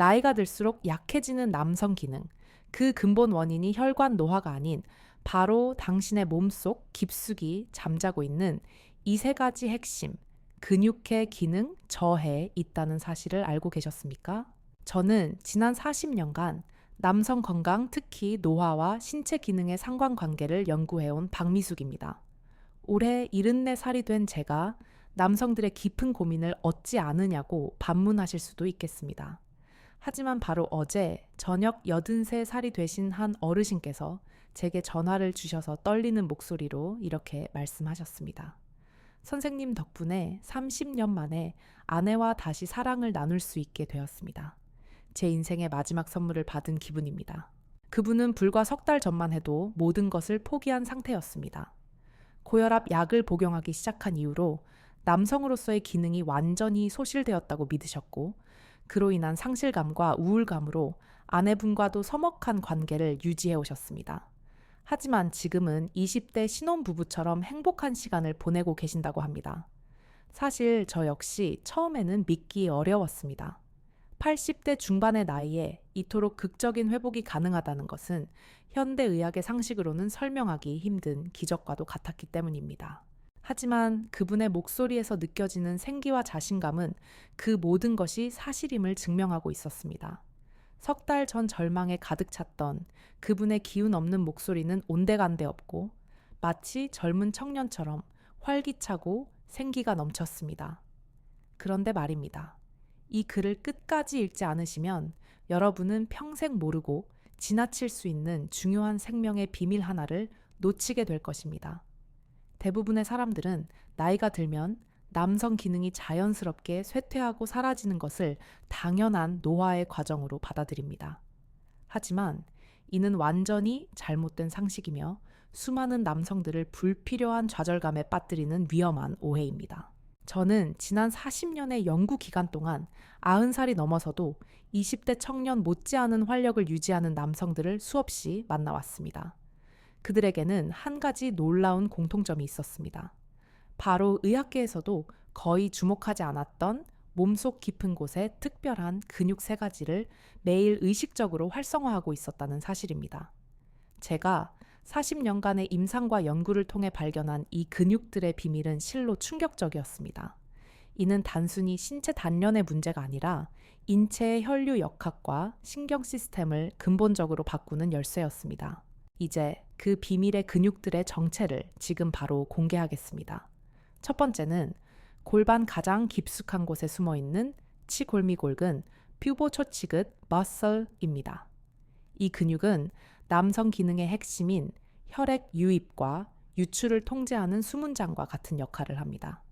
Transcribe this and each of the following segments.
나이가 들수록 약해지는 남성 기능, 그 근본 원인이 혈관 노화가 아닌 바로 당신의 몸속 깊숙이 잠자고 있는 이 세 가지 핵심, 근육의 기능 저해에 있다는 사실을 알고 계셨습니까? 저는 지난 40년간 남성 건강, 특히 노화와 신체 기능의 상관관계를 연구해온 박미숙입니다. 올해 74살이 된 제가 남성들의 깊은 고민을 얻지 않으냐고 반문하실 수도 있겠습니다. 하지만 바로 어제 저녁 83살이 되신 한 어르신께서 제게 전화를 주셔서 떨리는 목소리로 이렇게 말씀하셨습니다. 선생님 덕분에 30년 만에 아내와 다시 사랑을 나눌 수 있게 되었습니다. 제 인생의 마지막 선물을 받은 기분입니다. 그분은 불과 석 달 전만 해도 모든 것을 포기한 상태였습니다. 고혈압 약을 복용하기 시작한 이후로 남성으로서의 기능이 완전히 소실되었다고 믿으셨고, 그로 인한 상실감과 우울감으로 아내분과도 서먹한 관계를 유지해 오셨습니다. 하지만 지금은 20대 신혼부부처럼 행복한 시간을 보내고 계신다고 합니다. 사실 저 역시 처음에는 믿기 어려웠습니다. 80대 중반의 나이에 이토록 극적인 회복이 가능하다는 것은 현대의학의 상식으로는 설명하기 힘든 기적과도 같았기 때문입니다. 하지만 그분의 목소리에서 느껴지는 생기와 자신감은 그 모든 것이 사실임을 증명하고 있었습니다. 석 달 전 절망에 가득 찼던 그분의 기운 없는 목소리는 온데간데 없고 마치 젊은 청년처럼 활기차고 생기가 넘쳤습니다. 그런데 말입니다. 이 글을 끝까지 읽지 않으시면 여러분은 평생 모르고 지나칠 수 있는 중요한 생명의 비밀 하나를 놓치게 될 것입니다. 대부분의 사람들은 나이가 들면 남성 기능이 자연스럽게 쇠퇴하고 사라지는 것을 당연한 노화의 과정으로 받아들입니다. 하지만 이는 완전히 잘못된 상식이며 수많은 남성들을 불필요한 좌절감에 빠뜨리는 위험한 오해입니다. 저는 지난 40년의 연구 기간 동안 90살이 넘어서도 20대 청년 못지않은 활력을 유지하는 남성들을 수없이 만나왔습니다. 그들에게는 한 가지 놀라운 공통점이 있었습니다. 바로 의학계에서도 거의 주목하지 않았던 몸속 깊은 곳의 특별한 근육 세 가지를 매일 의식적으로 활성화하고 있었다는 사실입니다. 제가 40년간의 임상과 연구를 통해 발견한 이 근육들의 비밀은 실로 충격적이었습니다. 이는 단순히 신체 단련의 문제가 아니라 인체의 혈류 역학과 신경 시스템을 근본적으로 바꾸는 열쇠였습니다. 이제 그 비밀의 근육들의 정체를 지금 바로 공개하겠습니다. 첫 번째는 골반 가장 깊숙한 곳에 숨어 있는 치골미골근 퓨보초치긋 머슬입니다. 이 근육은 남성 기능의 핵심인 혈액 유입과 유출을 통제하는 수문장과 같은 역할을 합니다.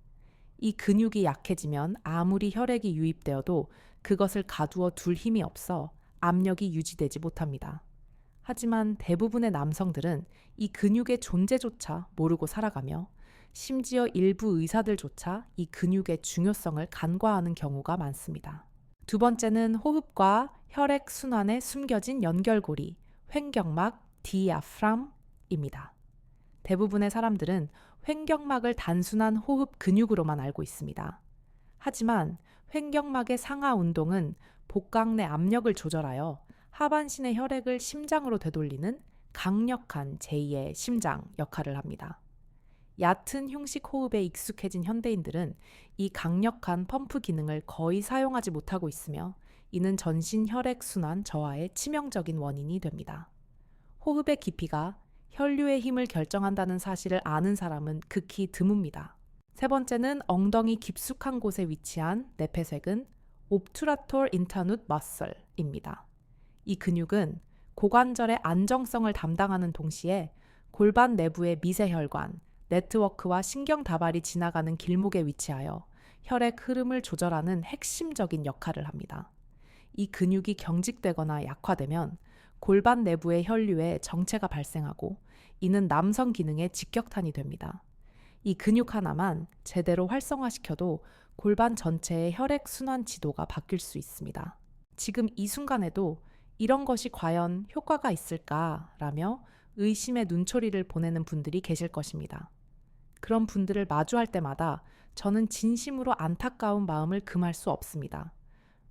이 근육이 약해지면 아무리 혈액이 유입되어도 그것을 가두어 둘 힘이 없어 압력이 유지되지 못합니다. 하지만 대부분의 남성들은 이 근육의 존재조차 모르고 살아가며 심지어 일부 의사들조차 이 근육의 중요성을 간과하는 경우가 많습니다. 두 번째는 호흡과 혈액 순환에 숨겨진 연결고리, 횡격막 디아프람입니다. 대부분의 사람들은 횡격막을 단순한 호흡 근육으로만 알고 있습니다. 하지만 횡격막의 상하 운동은 복강 내 압력을 조절하여 하반신의 혈액을 심장으로 되돌리는 강력한 제2의 심장 역할을 합니다. 얕은 흉식 호흡에 익숙해진 현대인들은 이 강력한 펌프 기능을 거의 사용하지 못하고 있으며 이는 전신 혈액 순환 저하의 치명적인 원인이 됩니다. 호흡의 깊이가 혈류의 힘을 결정한다는 사실을 아는 사람은 극히 드뭅니다. 세 번째는 엉덩이 깊숙한 곳에 위치한 내폐쇄근 옵투라토르 인터누트 머슬입니다. 이 근육은 고관절의 안정성을 담당하는 동시에 골반 내부의 미세혈관, 네트워크와 신경 다발이 지나가는 길목에 위치하여 혈액 흐름을 조절하는 핵심적인 역할을 합니다. 이 근육이 경직되거나 약화되면 골반 내부의 혈류에 정체가 발생하고 이는 남성 기능의 직격탄이 됩니다. 이 근육 하나만 제대로 활성화시켜도 골반 전체의 혈액 순환 지도가 바뀔 수 있습니다. 지금 이 순간에도 이런 것이 과연 효과가 있을까라며 의심의 눈초리를 보내는 분들이 계실 것입니다. 그런 분들을 마주할 때마다 저는 진심으로 안타까운 마음을 금할 수 없습니다.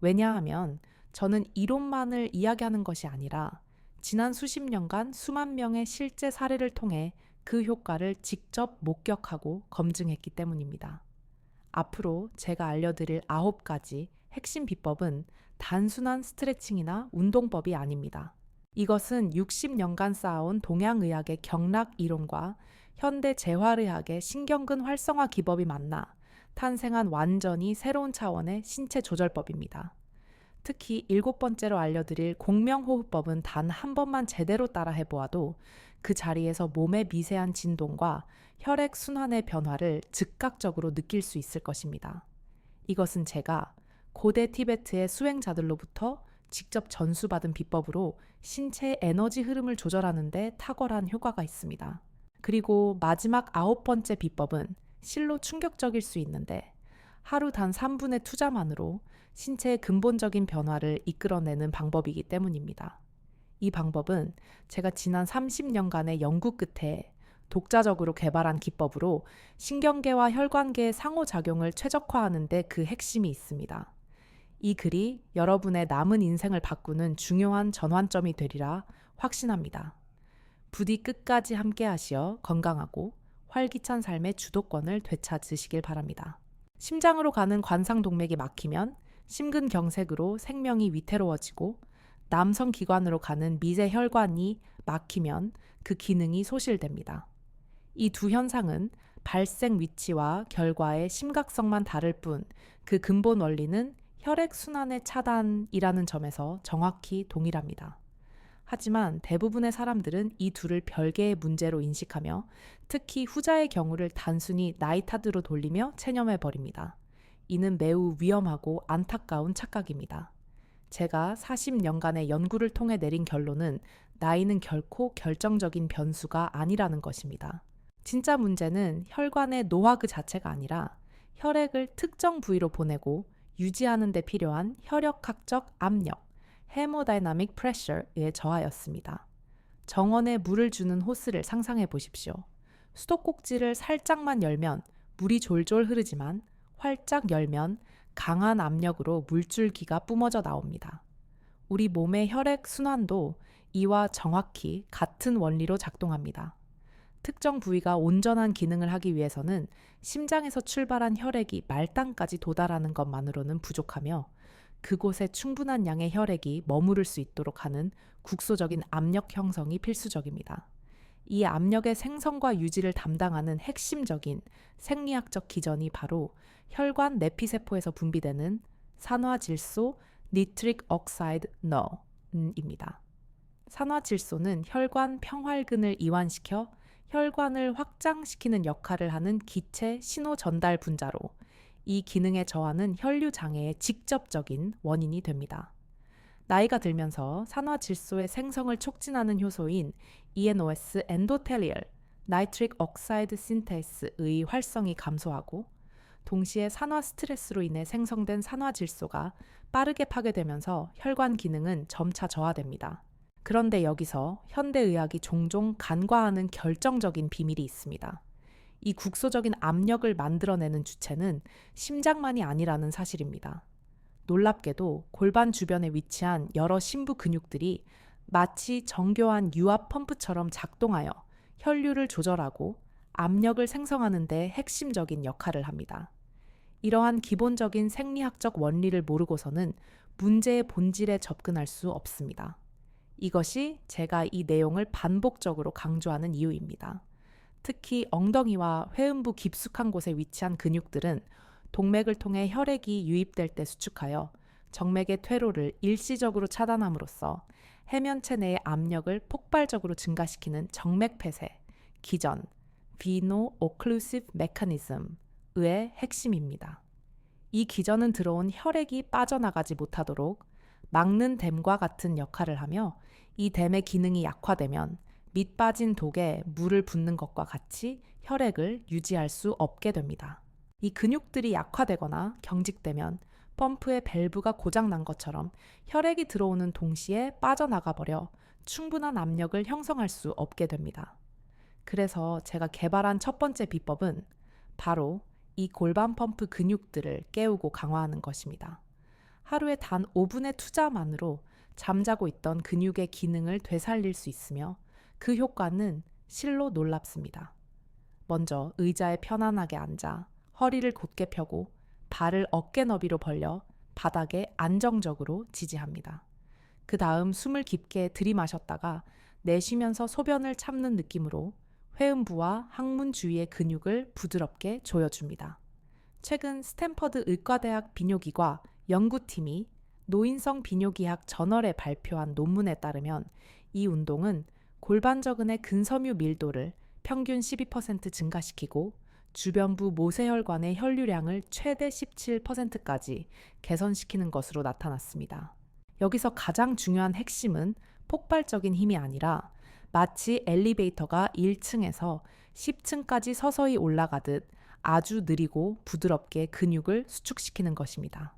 왜냐하면 저는 이론만을 이야기하는 것이 아니라 지난 수십 년간 수만 명의 실제 사례를 통해 그 효과를 직접 목격하고 검증했기 때문입니다. 앞으로 제가 알려드릴 9가지 핵심 비법은 단순한 스트레칭이나 운동법이 아닙니다. 이것은 60년간 쌓아온 동양의학의 경락 이론과 현대 재활의학의 신경근 활성화 기법이 만나 탄생한 완전히 새로운 차원의 신체 조절법입니다. 특히 7번째로 알려드릴 공명호흡법은 단 한 번만 제대로 따라 해보아도 그 자리에서 몸의 미세한 진동과 혈액 순환의 변화를 즉각적으로 느낄 수 있을 것입니다. 이것은 제가 고대 티베트의 수행자들로부터 직접 전수받은 비법으로 신체의 에너지 흐름을 조절하는 데 탁월한 효과가 있습니다. 그리고 마지막 9번째 비법은 실로 충격적일 수 있는데 하루 단 3분의 투자만으로 신체의 근본적인 변화를 이끌어내는 방법이기 때문입니다. 이 방법은 제가 지난 30년간의 연구 끝에 독자적으로 개발한 기법으로 신경계와 혈관계의 상호작용을 최적화하는 데 그 핵심이 있습니다. 이 글이 여러분의 남은 인생을 바꾸는 중요한 전환점이 되리라 확신합니다. 부디 끝까지 함께 하시어 건강하고 활기찬 삶의 주도권을 되찾으시길 바랍니다. 심장으로 가는 관상동맥이 막히면 심근경색으로 생명이 위태로워지고 남성 기관으로 가는 미세혈관이 막히면 그 기능이 소실됩니다. 이 두 현상은 발생 위치와 결과의 심각성만 다를 뿐 그 근본 원리는 혈액순환의 차단이라는 점에서 정확히 동일합니다. 하지만 대부분의 사람들은 이 둘을 별개의 문제로 인식하며 특히 후자의 경우를 단순히 나이 탓으로 돌리며 체념해버립니다. 이는 매우 위험하고 안타까운 착각입니다. 제가 40년간의 연구를 통해 내린 결론은 나이는 결코 결정적인 변수가 아니라는 것입니다. 진짜 문제는 혈관의 노화 그 자체가 아니라 혈액을 특정 부위로 보내고 유지하는 데 필요한 혈액학적 압력, 헤모다이나믹 프레셔의 저하였습니다. 정원에 물을 주는 호스를 상상해 보십시오. 수도꼭지를 살짝만 열면 물이 졸졸 흐르지만 활짝 열면 강한 압력으로 물줄기가 뿜어져 나옵니다. 우리 몸의 혈액 순환도 이와 정확히 같은 원리로 작동합니다. 특정 부위가 온전한 기능을 하기 위해서는 심장에서 출발한 혈액이 말단까지 도달하는 것만으로는 부족하며 그곳에 충분한 양의 혈액이 머무를 수 있도록 하는 국소적인 압력 형성이 필수적입니다. 이 압력의 생성과 유지를 담당하는 핵심적인 생리학적 기전이 바로 혈관 내피세포에서 분비되는 산화질소 니트릭 억사이드 너입니다. 산화질소는 혈관 평활근을 이완시켜 혈관을 확장시키는 역할을 하는 기체 신호 전달 분자로 이 기능의 저하는 혈류 장애의 직접적인 원인이 됩니다. 나이가 들면서 산화질소의 생성을 촉진하는 효소인 ENOS 엔도텔리얼 나이트릭 억사이드 신테이스의 활성이 감소하고 동시에 산화 스트레스로 인해 생성된 산화질소가 빠르게 파괴되면서 혈관 기능은 점차 저하됩니다. 그런데 여기서 현대의학이 종종 간과하는 결정적인 비밀이 있습니다. 이 국소적인 압력을 만들어내는 주체는 심장만이 아니라는 사실입니다. 놀랍게도 골반 주변에 위치한 여러 심부 근육들이 마치 정교한 유압 펌프처럼 작동하여 혈류를 조절하고 압력을 생성하는 데 핵심적인 역할을 합니다. 이러한 기본적인 생리학적 원리를 모르고서는 문제의 본질에 접근할 수 없습니다. 이것이 제가 이 내용을 반복적으로 강조하는 이유입니다. 특히 엉덩이와 회음부 깊숙한 곳에 위치한 근육들은 동맥을 통해 혈액이 유입될 때 수축하여 정맥의 퇴로를 일시적으로 차단함으로써 해면체 내의 압력을 폭발적으로 증가시키는 정맥 폐쇄, 기전, 비노 오클루시브 메커니즘의 핵심입니다. 이 기전은 들어온 혈액이 빠져나가지 못하도록 막는 댐과 같은 역할을 하며 이 댐의 기능이 약화되면 밑 빠진 독에 물을 붓는 것과 같이 혈액을 유지할 수 없게 됩니다. 이 근육들이 약화되거나 경직되면 펌프의 밸브가 고장난 것처럼 혈액이 들어오는 동시에 빠져나가 버려 충분한 압력을 형성할 수 없게 됩니다. 그래서 제가 개발한 첫 번째 비법은 바로 이 골반 펌프 근육들을 깨우고 강화하는 것입니다. 하루에 단 5분의 투자만으로 잠자고 있던 근육의 기능을 되살릴 수 있으며 그 효과는 실로 놀랍습니다. 먼저 의자에 편안하게 앉아 허리를 곧게 펴고 발을 어깨 너비로 벌려 바닥에 안정적으로 지지합니다. 그 다음 숨을 깊게 들이마셨다가 내쉬면서 소변을 참는 느낌으로 회음부와 항문 주위의 근육을 부드럽게 조여줍니다. 최근 스탠퍼드 의과대학 비뇨기과 연구팀이 노인성 비뇨기학 저널에 발표한 논문에 따르면 이 운동은 골반저근의 근섬유 밀도를 평균 12% 증가시키고 주변부 모세혈관의 혈류량을 최대 17%까지 개선시키는 것으로 나타났습니다. 여기서 가장 중요한 핵심은 폭발적인 힘이 아니라 마치 엘리베이터가 1층에서 10층까지 서서히 올라가듯 아주 느리고 부드럽게 근육을 수축시키는 것입니다.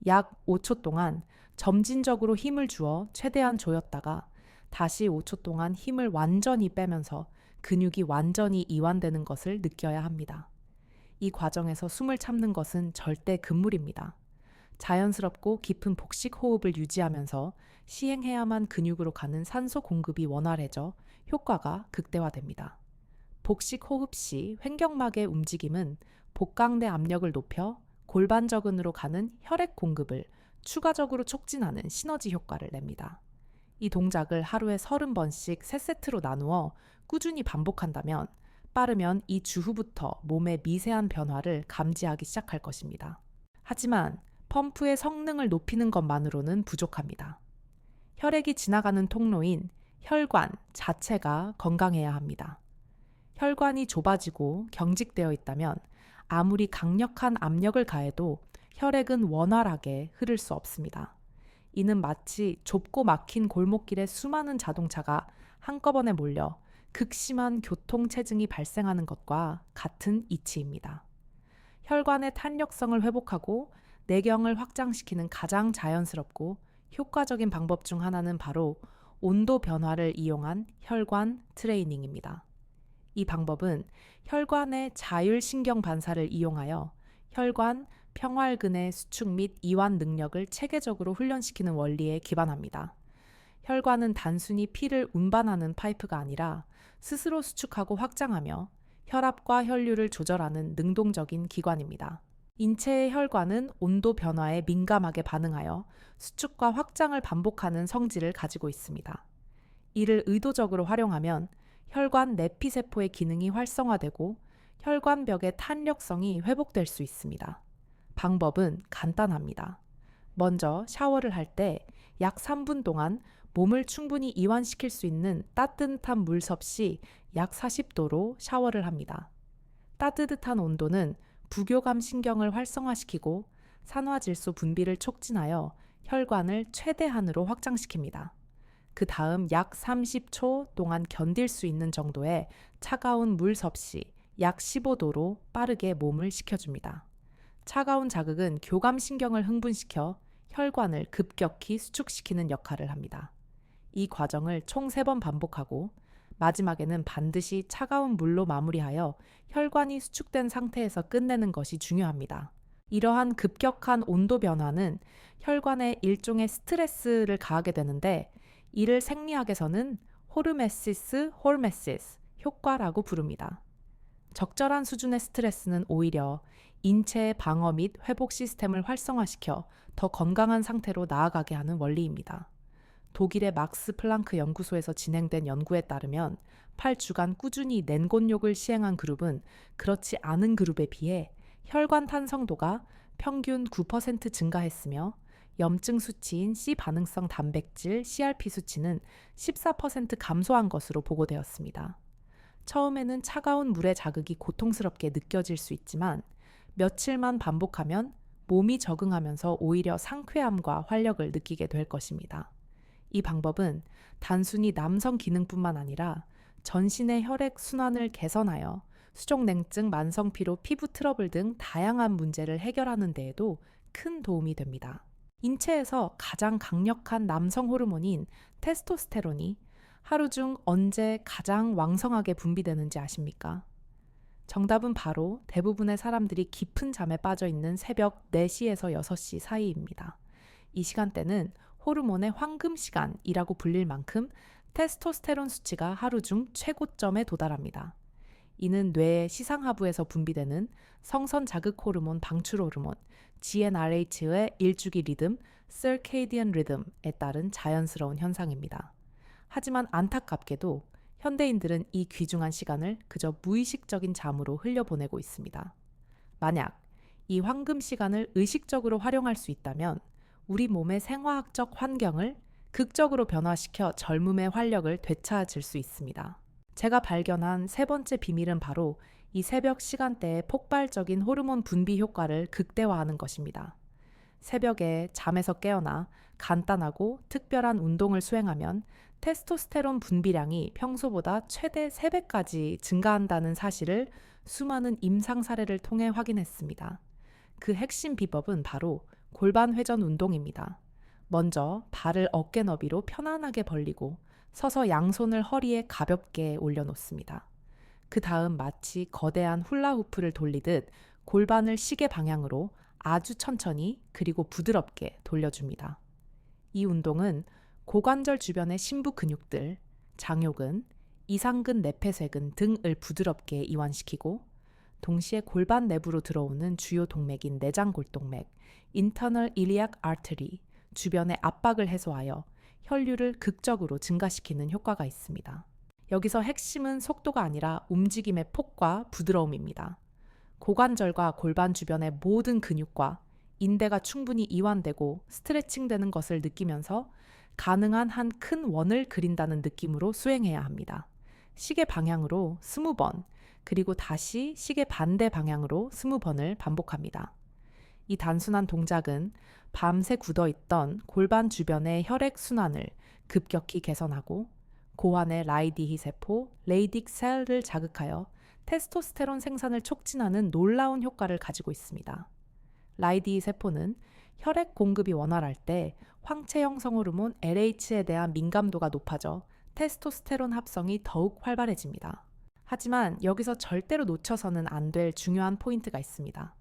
약 5초 동안 점진적으로 힘을 주어 최대한 조였다가 다시 5초 동안 힘을 완전히 빼면서 근육이 완전히 이완되는 것을 느껴야 합니다. 이 과정에서 숨을 참는 것은 절대 금물입니다. 자연스럽고 깊은 복식 호흡을 유지하면서 시행해야만 근육으로 가는 산소 공급이 원활해져 효과가 극대화됩니다. 복식 호흡 시 횡격막의 움직임은 복강내 압력을 높여 골반저근으로 가는 혈액 공급을 추가적으로 촉진하는 시너지 효과를 냅니다. 이 동작을 하루에 30번씩 3세트로 나누어 꾸준히 반복한다면 빠르면 이 주후부터 몸의 미세한 변화를 감지하기 시작할 것입니다. 하지만 펌프의 성능을 높이는 것만으로는 부족합니다. 혈액이 지나가는 통로인 혈관 자체가 건강해야 합니다. 혈관이 좁아지고 경직되어 있다면 아무리 강력한 압력을 가해도 혈액은 원활하게 흐를 수 없습니다. 이는 마치 좁고 막힌 골목길에 수많은 자동차가 한꺼번에 몰려 극심한 교통체증이 발생하는 것과 같은 이치입니다. 혈관의 탄력성을 회복하고 내경을 확장시키는 가장 자연스럽고 효과적인 방법 중 하나는 바로 온도 변화를 이용한 혈관 트레이닝입니다. 이 방법은 혈관의 자율신경 반사를 이용하여 혈관 평활근의 수축 및 이완 능력을 체계적으로 훈련시키는 원리에 기반합니다. 혈관은 단순히 피를 운반하는 파이프가 아니라 스스로 수축하고 확장하며 혈압과 혈류를 조절하는 능동적인 기관입니다. 인체의 혈관은 온도 변화에 민감하게 반응하여 수축과 확장을 반복하는 성질을 가지고 있습니다. 이를 의도적으로 활용하면 혈관 내피세포의 기능이 활성화되고 혈관벽의 탄력성이 회복될 수 있습니다. 방법은 간단합니다. 먼저 샤워를 할 때 약 3분 동안 몸을 충분히 이완시킬 수 있는 따뜻한 물 섭씨 약 40도로 샤워를 합니다. 따뜻한 온도는 부교감 신경을 활성화시키고 산화질소 분비를 촉진하여 혈관을 최대한으로 확장시킵니다. 그 다음 약 30초 동안 견딜 수 있는 정도의 차가운 물 섭씨 약 15도로 빠르게 몸을 식혀줍니다. 차가운 자극은 교감신경을 흥분시켜 혈관을 급격히 수축시키는 역할을 합니다. 이 과정을 총 3번 반복하고 마지막에는 반드시 차가운 물로 마무리하여 혈관이 수축된 상태에서 끝내는 것이 중요합니다. 이러한 급격한 온도 변화는 혈관에 일종의 스트레스를 가하게 되는데 이를 생리학에서는 호르메시스 홀메시스 효과라고 부릅니다. 적절한 수준의 스트레스는 오히려 인체의 방어 및 회복 시스템을 활성화시켜 더 건강한 상태로 나아가게 하는 원리입니다. 독일의 막스 플랑크 연구소에서 진행된 연구에 따르면 8주간 꾸준히 낸곤욕을 시행한 그룹은 그렇지 않은 그룹에 비해 혈관 탄성도가 평균 9% 증가했으며 염증 수치인 C 반응성 단백질 CRP 수치는 14% 감소한 것으로 보고되었습니다. 처음에는 차가운 물의 자극이 고통스럽게 느껴질 수 있지만 며칠만 반복하면 몸이 적응하면서 오히려 상쾌함과 활력을 느끼게 될 것입니다. 이 방법은 단순히 남성 기능뿐만 아니라 전신의 혈액 순환을 개선하여 수족냉증, 만성피로, 피부 트러블 등 다양한 문제를 해결하는 데에도 큰 도움이 됩니다. 인체에서 가장 강력한 남성 호르몬인 테스토스테론이 하루 중 언제 가장 왕성하게 분비되는지 아십니까? 정답은 바로 대부분의 사람들이 깊은 잠에 빠져 있는 새벽 4시에서 6시 사이입니다. 이 시간대는 호르몬의 황금 시간이라고 불릴 만큼 테스토스테론 수치가 하루 중 최고점에 도달합니다. 이는 뇌의 시상하부에서 분비되는 성선 자극 호르몬 방출 호르몬 GnRH의 일주기 리듬 circadian rhythm에 따른 자연스러운 현상입니다. 하지만 안타깝게도 현대인들은 이 귀중한 시간을 그저 무의식적인 잠으로 흘려보내고 있습니다. 만약 이 황금 시간을 의식적으로 활용할 수 있다면 우리 몸의 생화학적 환경을 극적으로 변화시켜 젊음의 활력을 되찾을 수 있습니다. 제가 발견한 세 번째 비밀은 바로 이 새벽 시간대의 폭발적인 호르몬 분비 효과를 극대화하는 것입니다. 새벽에 잠에서 깨어나 간단하고 특별한 운동을 수행하면 테스토스테론 분비량이 평소보다 최대 3배까지 증가한다는 사실을 수많은 임상 사례를 통해 확인했습니다. 그 핵심 비법은 바로 골반 회전 운동입니다. 먼저 발을 어깨 너비로 편안하게 벌리고 서서 양손을 허리에 가볍게 올려놓습니다. 그 다음 마치 거대한 훌라후프를 돌리듯 골반을 시계 방향으로 아주 천천히 그리고 부드럽게 돌려줍니다. 이 운동은 고관절 주변의 심부 근육들, 장요근, 이상근 내폐쇄근 등을 부드럽게 이완시키고 동시에 골반 내부로 들어오는 주요 동맥인 내장골동맥, internal iliac artery 주변의 압박을 해소하여 혈류를 극적으로 증가시키는 효과가 있습니다. 여기서 핵심은 속도가 아니라 움직임의 폭과 부드러움입니다. 고관절과 골반 주변의 모든 근육과 인대가 충분히 이완되고 스트레칭되는 것을 느끼면서 가능한 한 큰 원을 그린다는 느낌으로 수행해야 합니다. 시계 방향으로 20번, 그리고 다시 시계 반대 방향으로 20번을 반복합니다. 이 단순한 동작은 밤새 굳어있던 골반 주변의 혈액 순환을 급격히 개선하고 고환의 라이디히 세포, 레이딕 셀을 자극하여 테스토스테론 생산을 촉진하는 놀라운 효과를 가지고 있습니다. 라이디히 세포는 혈액 공급이 원활할 때 황체 형성 호르몬 LH에 대한 민감도가 높아져 테스토스테론 합성이 더욱 활발해집니다. 하지만 여기서 절대로 놓쳐서는 안 될 중요한 포인트가 있습니다.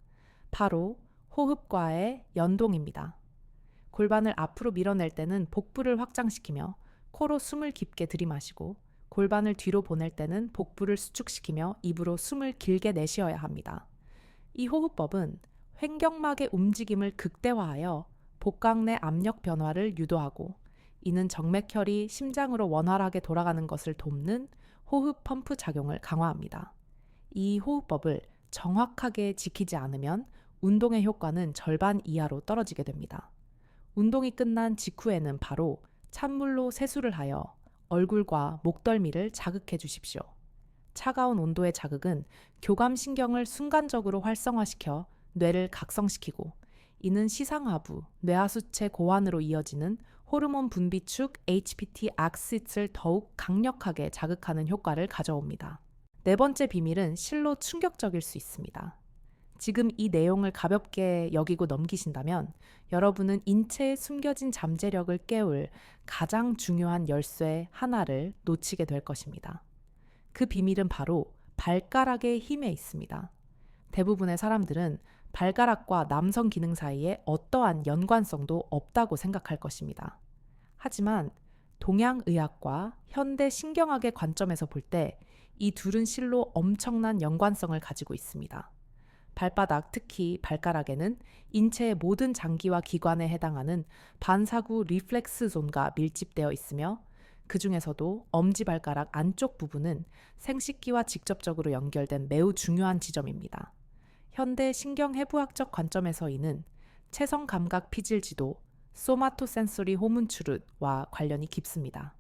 바로 호흡과의 연동입니다. 골반을 앞으로 밀어낼 때는 복부를 확장시키며 코로 숨을 깊게 들이마시고 골반을 뒤로 보낼 때는 복부를 수축시키며 입으로 숨을 길게 내쉬어야 합니다. 이 호흡법은 횡격막의 움직임을 극대화하여 복강 내 압력 변화를 유도하고 이는 정맥혈이 심장으로 원활하게 돌아가는 것을 돕는 호흡 펌프 작용을 강화합니다. 이 호흡법을 정확하게 지키지 않으면 운동의 효과는 절반 이하로 떨어지게 됩니다. 운동이 끝난 직후에는 바로 찬물로 세수를 하여 얼굴과 목덜미를 자극해 주십시오. 차가운 온도의 자극은 교감신경을 순간적으로 활성화시켜 뇌를 각성시키고 이는 시상하부, 뇌하수체 고환으로 이어지는 호르몬 분비축 HPT axis를 더욱 강력하게 자극하는 효과를 가져옵니다. 네 번째 비밀은 실로 충격적일 수 있습니다. 지금 이 내용을 가볍게 여기고 넘기신다면 여러분은 인체에 숨겨진 잠재력을 깨울 가장 중요한 열쇠 하나를 놓치게 될 것입니다. 그 비밀은 바로 발가락의 힘에 있습니다. 대부분의 사람들은 발가락과 남성 기능 사이에 어떠한 연관성도 없다고 생각할 것입니다. 하지만 동양의학과 현대 신경학의 관점에서 볼 때 이 둘은 실로 엄청난 연관성을 가지고 있습니다. 발바닥, 특히 발가락에는 인체의 모든 장기와 기관에 해당하는 반사구 리플렉스 존과 밀집되어 있으며 그 중에서도 엄지발가락 안쪽 부분은 생식기와 직접적으로 연결된 매우 중요한 지점입니다. 현대 신경해부학적 관점에서 이는 체성감각 피질지도, 소마토센소리 호문추르와 관련이 깊습니다.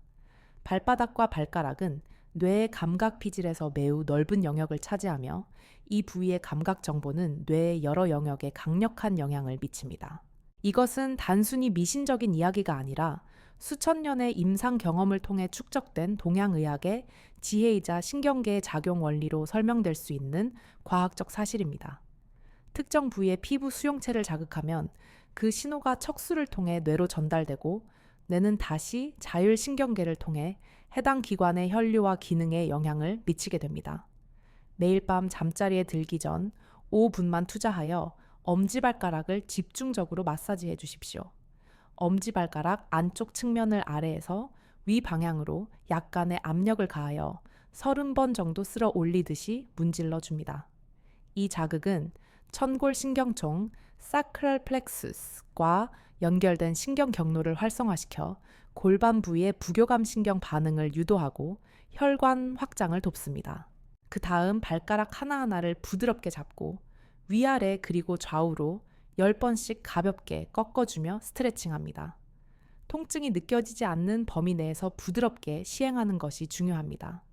발바닥과 발가락은 뇌의 감각 피질에서 매우 넓은 영역을 차지하며 이 부위의 감각 정보는 뇌의 여러 영역에 강력한 영향을 미칩니다. 이것은 단순히 미신적인 이야기가 아니라 수천 년의 임상 경험을 통해 축적된 동양의학의 지혜이자 신경계의 작용 원리로 설명될 수 있는 과학적 사실입니다. 특정 부위의 피부 수용체를 자극하면 그 신호가 척수를 통해 뇌로 전달되고 뇌는 다시 자율신경계를 통해 해당 기관의 혈류와 기능에 영향을 미치게 됩니다. 매일 밤 잠자리에 들기 전 5분만 투자하여 엄지발가락을 집중적으로 마사지해 주십시오. 엄지발가락 안쪽 측면을 아래에서 위 방향으로 약간의 압력을 가하여 30번 정도 쓸어 올리듯이 문질러 줍니다. 이 자극은 천골신경총 사크랄 플렉수스과 연결된 신경 경로를 활성화시켜 골반 부위의 부교감 신경 반응을 유도하고 혈관 확장을 돕습니다. 그 다음 발가락 하나하나를 부드럽게 잡고 위아래 그리고 좌우로 10번씩 가볍게 꺾어주며 스트레칭합니다. 통증이 느껴지지 않는 범위 내에서 부드럽게 시행하는 것이 중요합니다.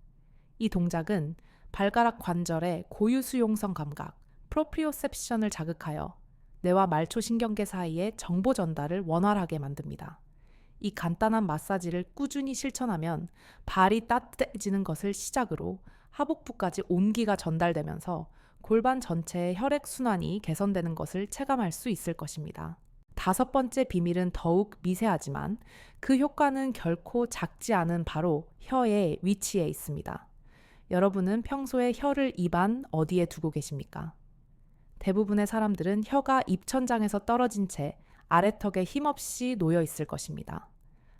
이 동작은 발가락 관절의 고유수용성 감각, 프로프리오셉션을 자극하여 뇌와 말초신경계 사이의 정보 전달을 원활하게 만듭니다. 이 간단한 마사지를 꾸준히 실천하면 발이 따뜻해지는 것을 시작으로 하복부까지 온기가 전달되면서 골반 전체의 혈액순환이 개선되는 것을 체감할 수 있을 것입니다. 5번째 비밀은 더욱 미세하지만 그 효과는 결코 작지 않은 바로 혀의 위치에 있습니다. 여러분은 평소에 혀를 입안 어디에 두고 계십니까? 대부분의 사람들은 혀가 입천장에서 떨어진 채 아래턱에 힘없이 놓여 있을 것입니다.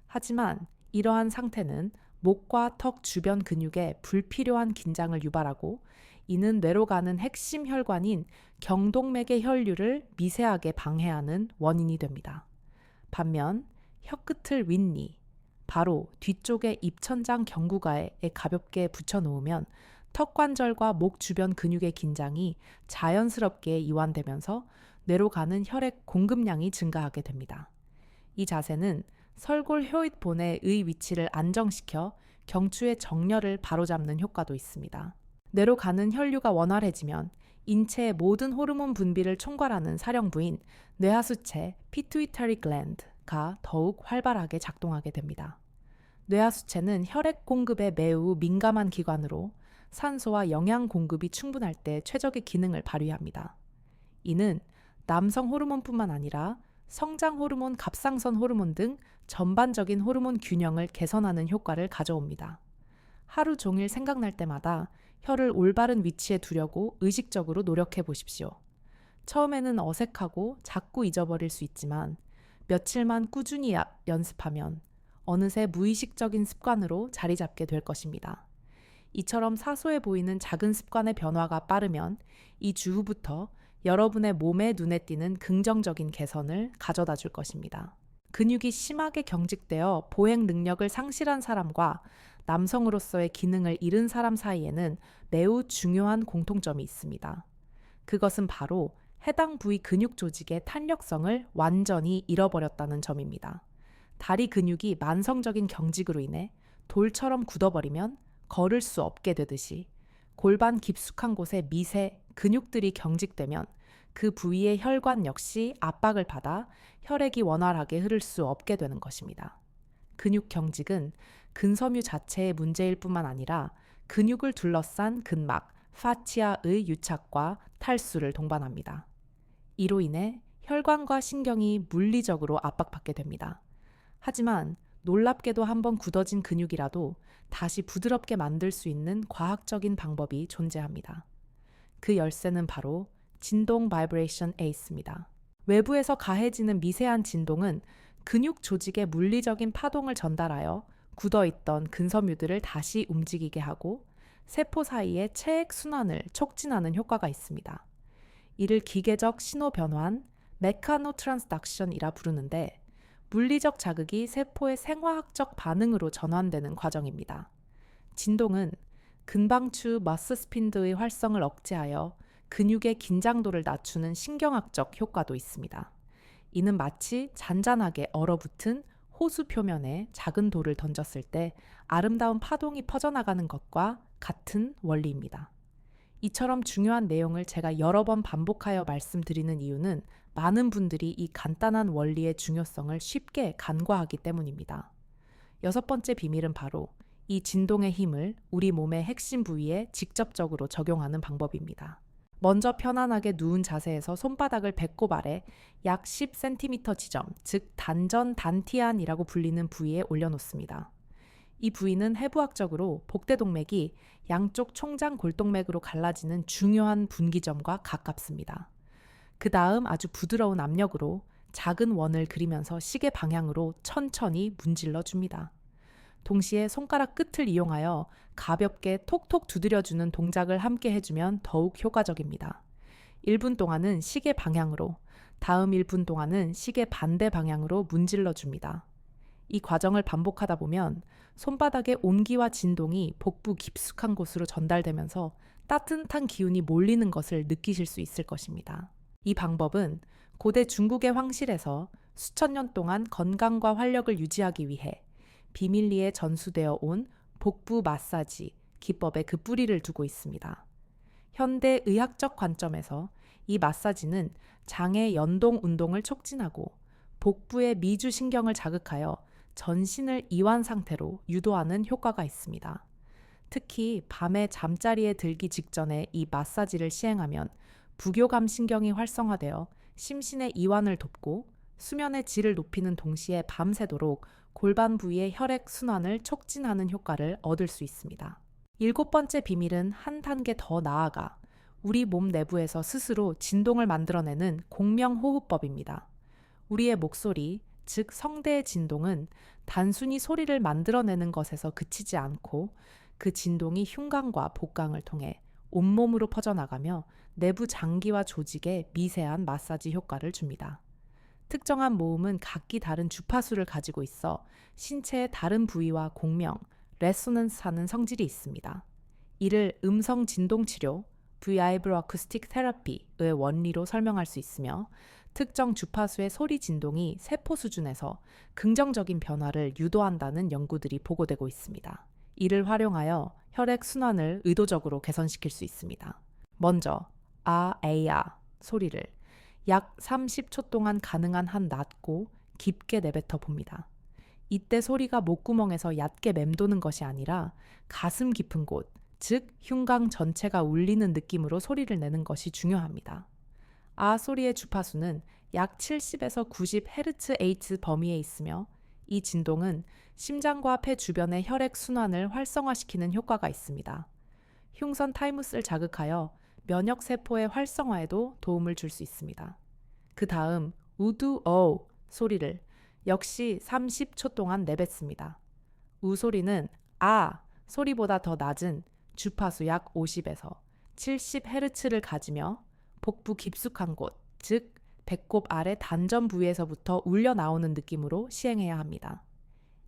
하지만 이러한 상태는 목과 턱 주변 근육에 불필요한 긴장을 유발하고 이는 뇌로 가는 핵심 혈관인 경동맥의 혈류를 미세하게 방해하는 원인이 됩니다. 반면 혀끝을 윗니, 바로 뒤쪽의 입천장 경구가에 가볍게 붙여놓으면 턱관절과 목 주변 근육의 긴장이 자연스럽게 이완되면서 뇌로 가는 혈액 공급량이 증가하게 됩니다. 이 자세는 설골 효잇본의 위치를 안정시켜 경추의 정렬을 바로잡는 효과도 있습니다. 뇌로 가는 혈류가 원활해지면 인체의 모든 호르몬 분비를 총괄하는 사령부인 뇌하수체 피투이터리 글랜드가 더욱 활발하게 작동하게 됩니다. 뇌하수체는 혈액 공급에 매우 민감한 기관으로 산소와 영양 공급이 충분할 때 최적의 기능을 발휘합니다. 이는 남성 호르몬뿐만 아니라 성장 호르몬, 갑상선 호르몬 등 전반적인 호르몬 균형을 개선하는 효과를 가져옵니다. 하루 종일 생각날 때마다 혀를 올바른 위치에 두려고 의식적으로 노력해 보십시오. 처음에는 어색하고 자꾸 잊어버릴 수 있지만 며칠만 꾸준히 연습하면 어느새 무의식적인 습관으로 자리 잡게 될 것입니다. 이처럼 사소해 보이는 작은 습관의 변화가 빠르면 이 주 후부터 여러분의 몸에 눈에 띄는 긍정적인 개선을 가져다 줄 것입니다. 근육이 심하게 경직되어 보행 능력을 상실한 사람과 남성으로서의 기능을 잃은 사람 사이에는 매우 중요한 공통점이 있습니다. 그것은 바로 해당 부위 근육 조직의 탄력성을 완전히 잃어버렸다는 점입니다. 다리 근육이 만성적인 경직으로 인해 돌처럼 굳어버리면 걸을 수 없게 되듯이 골반 깊숙한 곳에 미세 근육들이 경직되면 그 부위의 혈관 역시 압박을 받아 혈액이 원활하게 흐를 수 없게 되는 것입니다. 근육 경직은 근섬유 자체의 문제일 뿐만 아니라 근육을 둘러싼 근막, 파치아의 유착과 탈수를 동반합니다. 이로 인해 혈관과 신경이 물리적으로 압박받게 됩니다. 하지만 놀랍게도 한번 굳어진 근육이라도 다시 부드럽게 만들 수 있는 과학적인 방법이 존재합니다. 그 열쇠는 바로 진동 바이브레이션 에이스입니다. 외부에서 가해지는 미세한 진동은 근육 조직에 물리적인 파동을 전달하여 굳어있던 근섬유들을 다시 움직이게 하고 세포 사이의 체액 순환을 촉진하는 효과가 있습니다. 이를 기계적 신호 변환, 메카노 트랜스덕션이라 부르는데 물리적 자극이 세포의 생화학적 반응으로 전환되는 과정입니다. 진동은 근방추 머스스핀드의 활성을 억제하여 근육의 긴장도를 낮추는 신경학적 효과도 있습니다. 이는 마치 잔잔하게 얼어붙은 호수 표면에 작은 돌을 던졌을 때 아름다운 파동이 퍼져나가는 것과 같은 원리입니다. 이처럼 중요한 내용을 제가 여러 번 반복하여 말씀드리는 이유는 많은 분들이 이 간단한 원리의 중요성을 쉽게 간과하기 때문입니다. 6번째 비밀은 바로 이 진동의 힘을 우리 몸의 핵심 부위에 직접적으로 적용하는 방법입니다. 먼저 편안하게 누운 자세에서 손바닥을 배꼽 아래 약 10cm 지점, 즉 단전 단티안이라고 불리는 부위에 올려놓습니다. 이 부위는 해부학적으로 복대동맥이 양쪽 총장 골동맥으로 갈라지는 중요한 분기점과 가깝습니다. 그 다음 아주 부드러운 압력으로 작은 원을 그리면서 시계 방향으로 천천히 문질러 줍니다. 동시에 손가락 끝을 이용하여 가볍게 톡톡 두드려주는 동작을 함께 해주면 더욱 효과적입니다. 1분 동안은 시계 방향으로, 다음 1분 동안은 시계 반대 방향으로 문질러 줍니다. 이 과정을 반복하다 보면 손바닥의 온기와 진동이 복부 깊숙한 곳으로 전달되면서 따뜻한 기운이 몰리는 것을 느끼실 수 있을 것입니다. 이 방법은 고대 중국의 황실에서 수천 년 동안 건강과 활력을 유지하기 위해 비밀리에 전수되어 온 복부 마사지 기법의 그 뿌리를 두고 있습니다. 현대 의학적 관점에서 이 마사지는 장의 연동 운동을 촉진하고 복부의 미주신경을 자극하여 전신을 이완 상태로 유도하는 효과가 있습니다. 특히 밤에 잠자리에 들기 직전에 이 마사지를 시행하면 부교감 신경이 활성화되어 심신의 이완을 돕고 수면의 질을 높이는 동시에 밤새도록 골반 부위의 혈액 순환을 촉진하는 효과를 얻을 수 있습니다. 7번째 비밀은 한 단계 더 나아가 우리 몸 내부에서 스스로 진동을 만들어내는 공명호흡법입니다. 우리의 목소리, 즉 성대의 진동은 단순히 소리를 만들어내는 것에서 그치지 않고 그 진동이 흉곽과 복강을 통해 온몸으로 퍼져나가며 내부 장기와 조직에 미세한 마사지 효과를 줍니다. 특정한 모음은 각기 다른 주파수를 가지고 있어 신체의 다른 부위와 공명, 레소넌스하는 성질이 있습니다. 이를 음성 진동 치료, Vibro Acoustic Therapy의 원리로 설명할 수 있으며 특정 주파수의 소리 진동이 세포 수준에서 긍정적인 변화를 유도한다는 연구들이 보고되고 있습니다. 이를 활용하여 혈액 순환을 의도적으로 개선시킬 수 있습니다. 먼저 에야 소리를 약 30초 동안 가능한 한 낮고 깊게 내뱉어 봅니다. 이때 소리가 목구멍에서 얕게 맴도는 것이 아니라 가슴 깊은 곳, 즉 흉곽 전체가 울리는 느낌으로 소리를 내는 것이 중요합니다. 소리의 주파수는 약 70에서 90Hz 범위에 있으며 이 진동은 심장과 폐 주변의 혈액 순환을 활성화시키는 효과가 있습니다. 흉선 타이무스를 자극하여 면역 세포의 활성화에도 도움을 줄 수 있습니다. 그 다음 우두어 소리를 역시 30초 동안 내뱉습니다. 우 소리는 소리보다 더 낮은 주파수 약 50에서 70Hz를 가지며 복부 깊숙한 곳, 즉 배꼽 아래 단전 부위에서부터 울려 나오는 느낌으로 시행해야 합니다.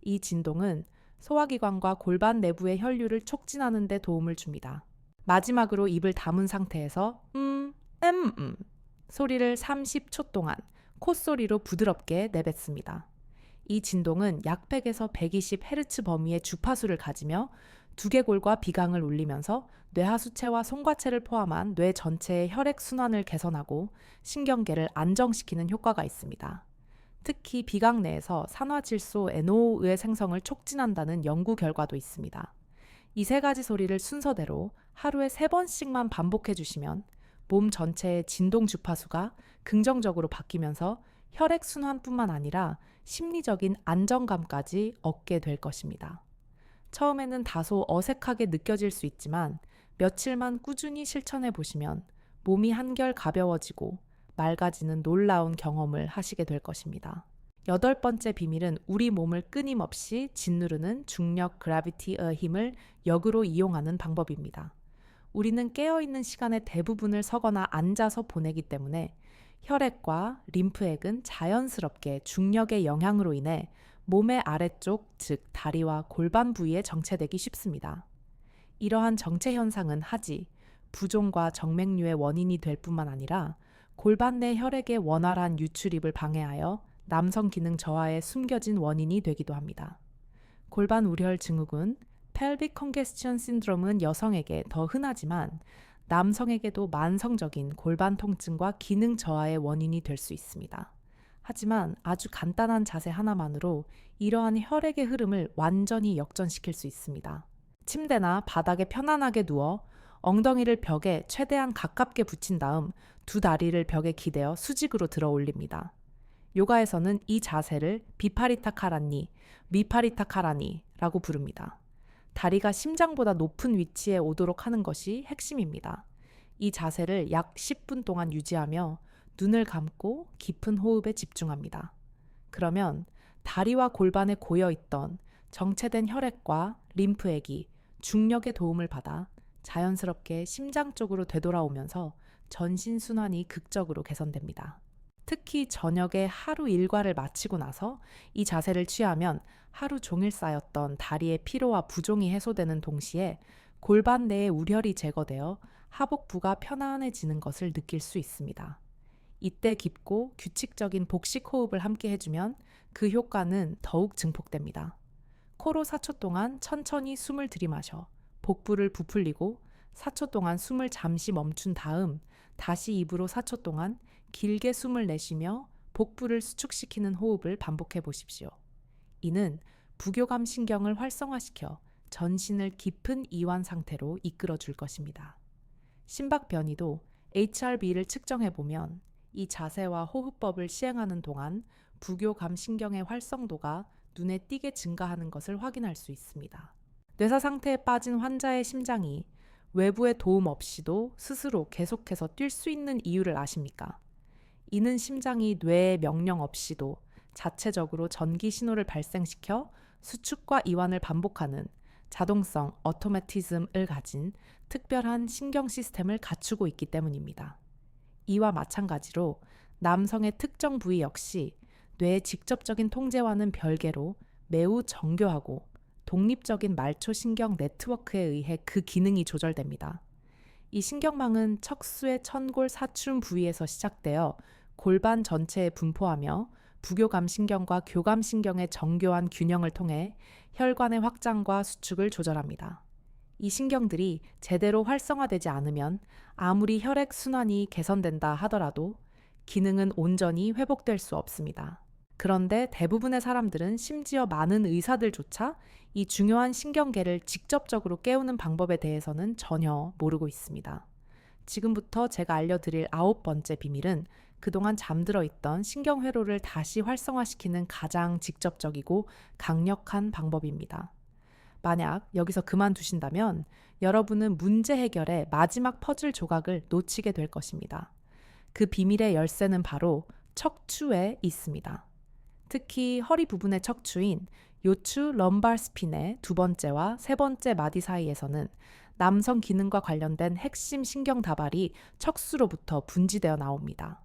이 진동은 소화기관과 골반 내부의 혈류를 촉진하는 데 도움을 줍니다. 마지막으로 입을 다문 상태에서 소리를 30초 동안 콧소리로 부드럽게 내뱉습니다. 이 진동은 약 100에서 120Hz 범위의 주파수를 가지며 두개골과 비강을 울리면서 뇌하수체와 송과체를 포함한 뇌 전체의 혈액 순환을 개선하고 신경계를 안정시키는 효과가 있습니다. 특히 비강 내에서 산화질소 NO의 생성을 촉진한다는 연구 결과도 있습니다. 이 3가지 소리를 순서대로 하루에 3번씩만 반복해 주시면 몸 전체의 진동 주파수가 긍정적으로 바뀌면서 혈액 순환뿐만 아니라 심리적인 안정감까지 얻게 될 것입니다. 처음에는 다소 어색하게 느껴질 수 있지만 며칠만 꾸준히 실천해 보시면 몸이 한결 가벼워지고 맑아지는 놀라운 경험을 하시게 될 것입니다. 8번째 비밀은 우리 몸을 끊임없이 짓누르는 중력 그래비티의 힘을 역으로 이용하는 방법입니다. 우리는 깨어있는 시간의 대부분을 서거나 앉아서 보내기 때문에 혈액과 림프액은 자연스럽게 중력의 영향으로 인해 몸의 아래쪽, 즉 다리와 골반 부위에 정체되기 쉽습니다. 이러한 정체 현상은 하지, 부종과 정맥류의 원인이 될 뿐만 아니라 골반 내 혈액의 원활한 유출입을 방해하여 남성 기능 저하에 숨겨진 원인이 되기도 합니다. 골반 우열 증후군, pelvic congestion syndrome은 여성에게 더 흔하지만 남성에게도 만성적인 골반 통증과 기능 저하의 원인이 될 수 있습니다. 하지만 아주 간단한 자세 하나만으로 이러한 혈액의 흐름을 완전히 역전시킬 수 있습니다. 침대나 바닥에 편안하게 누워 엉덩이를 벽에 최대한 가깝게 붙인 다음 2 다리를 벽에 기대어 수직으로 들어 올립니다. 요가에서는 이 자세를 비파리타 카라니, 미파리타 카라니라고 부릅니다. 다리가 심장보다 높은 위치에 오도록 하는 것이 핵심입니다. 이 자세를 약 10분 동안 유지하며 눈을 감고 깊은 호흡에 집중합니다. 그러면 다리와 골반에 고여있던 정체된 혈액과 림프액이 중력의 도움을 받아 자연스럽게 심장 쪽으로 되돌아오면서 전신 순환이 극적으로 개선됩니다. 특히 저녁에 하루 일과를 마치고 나서 이 자세를 취하면 하루 종일 쌓였던 다리의 피로와 부종이 해소되는 동시에 골반 내의 우혈이 제거되어 하복부가 편안해지는 것을 느낄 수 있습니다. 이때 깊고 규칙적인 복식 호흡을 함께 해주면 그 효과는 더욱 증폭됩니다. 코로 4초 동안 천천히 숨을 들이마셔 복부를 부풀리고 4초 동안 숨을 잠시 멈춘 다음 다시 입으로 4초 동안 길게 숨을 내쉬며 복부를 수축시키는 호흡을 반복해 보십시오. 이는 부교감 신경을 활성화시켜 전신을 깊은 이완 상태로 이끌어 줄 것입니다. 심박 변이도 HRV를 측정해 보면 이 자세와 호흡법을 시행하는 동안 부교감 신경의 활성도가 눈에 띄게 증가하는 것을 확인할 수 있습니다. 뇌사 상태에 빠진 환자의 심장이 외부의 도움 없이도 스스로 계속해서 뛸 수 있는 이유를 아십니까? 이는 심장이 뇌의 명령 없이도 자체적으로 전기 신호를 발생시켜 수축과 이완을 반복하는 자동성 어토매티즘을 가진 특별한 신경 시스템을 갖추고 있기 때문입니다. 이와 마찬가지로 남성의 특정 부위 역시 뇌의 직접적인 통제와는 별개로 매우 정교하고 독립적인 말초 신경 네트워크에 의해 그 기능이 조절됩니다. 이 신경망은 척수의 천골 사춤 부위에서 시작되어 골반 전체에 분포하며 부교감 신경과 교감 신경의 정교한 균형을 통해 혈관의 확장과 수축을 조절합니다. 이 신경들이 제대로 활성화되지 않으면 아무리 혈액 순환이 개선된다 하더라도 기능은 온전히 회복될 수 없습니다. 그런데 대부분의 사람들은 심지어 많은 의사들조차 이 중요한 신경계를 직접적으로 깨우는 방법에 대해서는 전혀 모르고 있습니다. 지금부터 제가 알려드릴 9번째 비밀은 그동안 잠들어 있던 신경회로를 다시 활성화시키는 가장 직접적이고 강력한 방법입니다. 만약 여기서 그만두신다면 여러분은 문제 해결의 마지막 퍼즐 조각을 놓치게 될 것입니다. 그 비밀의 열쇠는 바로 척추에 있습니다. 특히 허리 부분의 척추인 요추 럼발 스핀의 두 번째와 세 번째 마디 사이에서는 남성 기능과 관련된 핵심 신경 다발이 척수로부터 분지되어 나옵니다.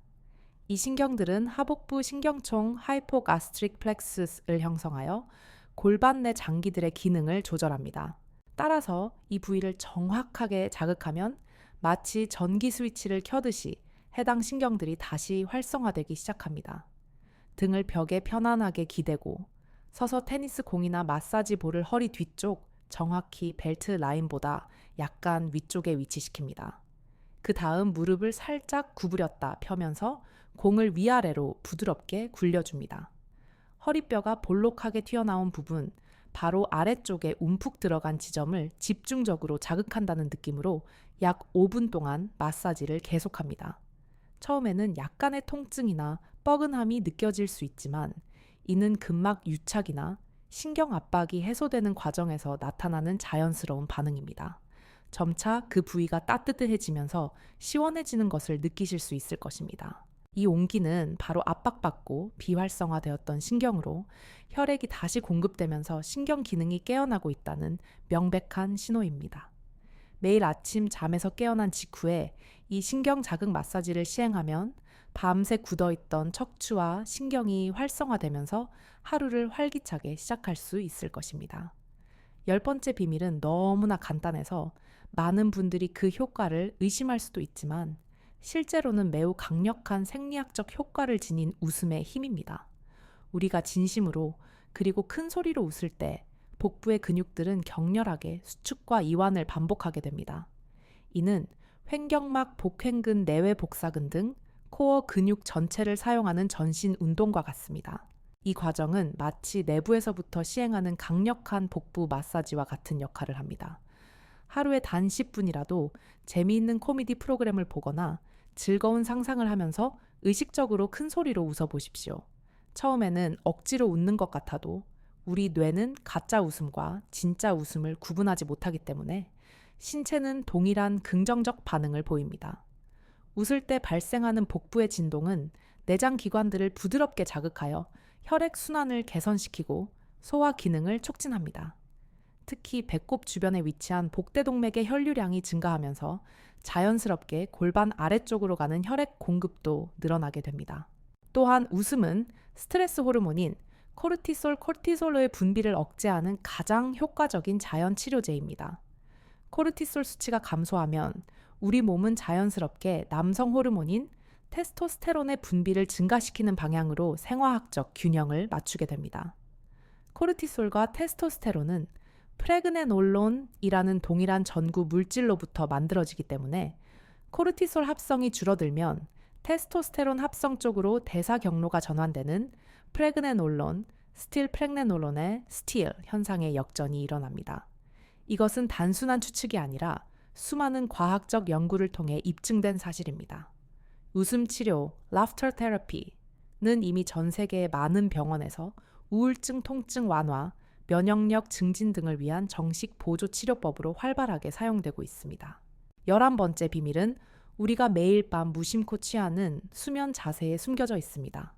이 신경들은 하복부 신경총 하이포가스트릭 플렉스를 형성하여 골반 내 장기들의 기능을 조절합니다. 따라서 이 부위를 정확하게 자극하면 마치 전기 스위치를 켜듯이 해당 신경들이 다시 활성화되기 시작합니다. 등을 벽에 편안하게 기대고 서서 테니스 공이나 마사지 볼을 허리 뒤쪽, 정확히 벨트 라인보다 약간 위쪽에 위치시킵니다. 그 다음 무릎을 살짝 구부렸다 펴면서 공을 위아래로 부드럽게 굴려줍니다. 허리뼈가 볼록하게 튀어나온 부분, 바로 아래쪽에 움푹 들어간 지점을 집중적으로 자극한다는 느낌으로 약 5분 동안 마사지를 계속합니다. 처음에는 약간의 통증이나 뻐근함이 느껴질 수 있지만 이는 근막 유착이나 신경 압박이 해소되는 과정에서 나타나는 자연스러운 반응입니다. 점차 그 부위가 따뜻해지면서 시원해지는 것을 느끼실 수 있을 것입니다. 이 온기는 바로 압박받고 비활성화되었던 신경으로 혈액이 다시 공급되면서 신경 기능이 깨어나고 있다는 명백한 신호입니다. 매일 아침 잠에서 깨어난 직후에 이 신경 자극 마사지를 시행하면 밤새 굳어있던 척추와 신경이 활성화되면서 하루를 활기차게 시작할 수 있을 것입니다. 10번째 비밀은 너무나 간단해서 많은 분들이 그 효과를 의심할 수도 있지만 실제로는 매우 강력한 생리학적 효과를 지닌 웃음의 힘입니다. 우리가 진심으로 그리고 큰 소리로 웃을 때 복부의 근육들은 격렬하게 수축과 이완을 반복하게 됩니다. 이는 횡격막 복횡근 내외 복사근 등 코어 근육 전체를 사용하는 전신 운동과 같습니다. 이 과정은 마치 내부에서부터 시행하는 강력한 복부 마사지와 같은 역할을 합니다. 하루에 단 10분이라도 재미있는 코미디 프로그램을 보거나 즐거운 상상을 하면서 의식적으로 큰 소리로 웃어보십시오. 처음에는 억지로 웃는 것 같아도 우리 뇌는 가짜 웃음과 진짜 웃음을 구분하지 못하기 때문에 신체는 동일한 긍정적 반응을 보입니다. 웃을 때 발생하는 복부의 진동은 내장 기관들을 부드럽게 자극하여 혈액 순환을 개선시키고 소화 기능을 촉진합니다. 특히 배꼽 주변에 위치한 복대동맥의 혈류량이 증가하면서 자연스럽게 골반 아래쪽으로 가는 혈액 공급도 늘어나게 됩니다. 또한 웃음은 스트레스 호르몬인 코르티솔의 분비를 억제하는 가장 효과적인 자연 치료제입니다. 코르티솔 수치가 감소하면 우리 몸은 자연스럽게 남성 호르몬인 테스토스테론의 분비를 증가시키는 방향으로 생화학적 균형을 맞추게 됩니다. 코르티솔과 테스토스테론은 프레그네놀론이라는 동일한 전구 물질로부터 만들어지기 때문에 코르티솔 합성이 줄어들면 테스토스테론 합성 쪽으로 대사 경로가 전환되는 프레그네놀론, 스틸프레그네놀론의 스틸 현상의 역전이 일어납니다. 이것은 단순한 추측이 아니라 수많은 과학적 연구를 통해 입증된 사실입니다. 웃음 치료, laughter therapy는 이미 전 세계의 많은 병원에서 우울증, 통증 완화, 면역력 증진 등을 위한 정식 보조 치료법으로 활발하게 사용되고 있습니다. 11번째 비밀은 우리가 매일 밤 무심코 취하는 수면 자세에 숨겨져 있습니다.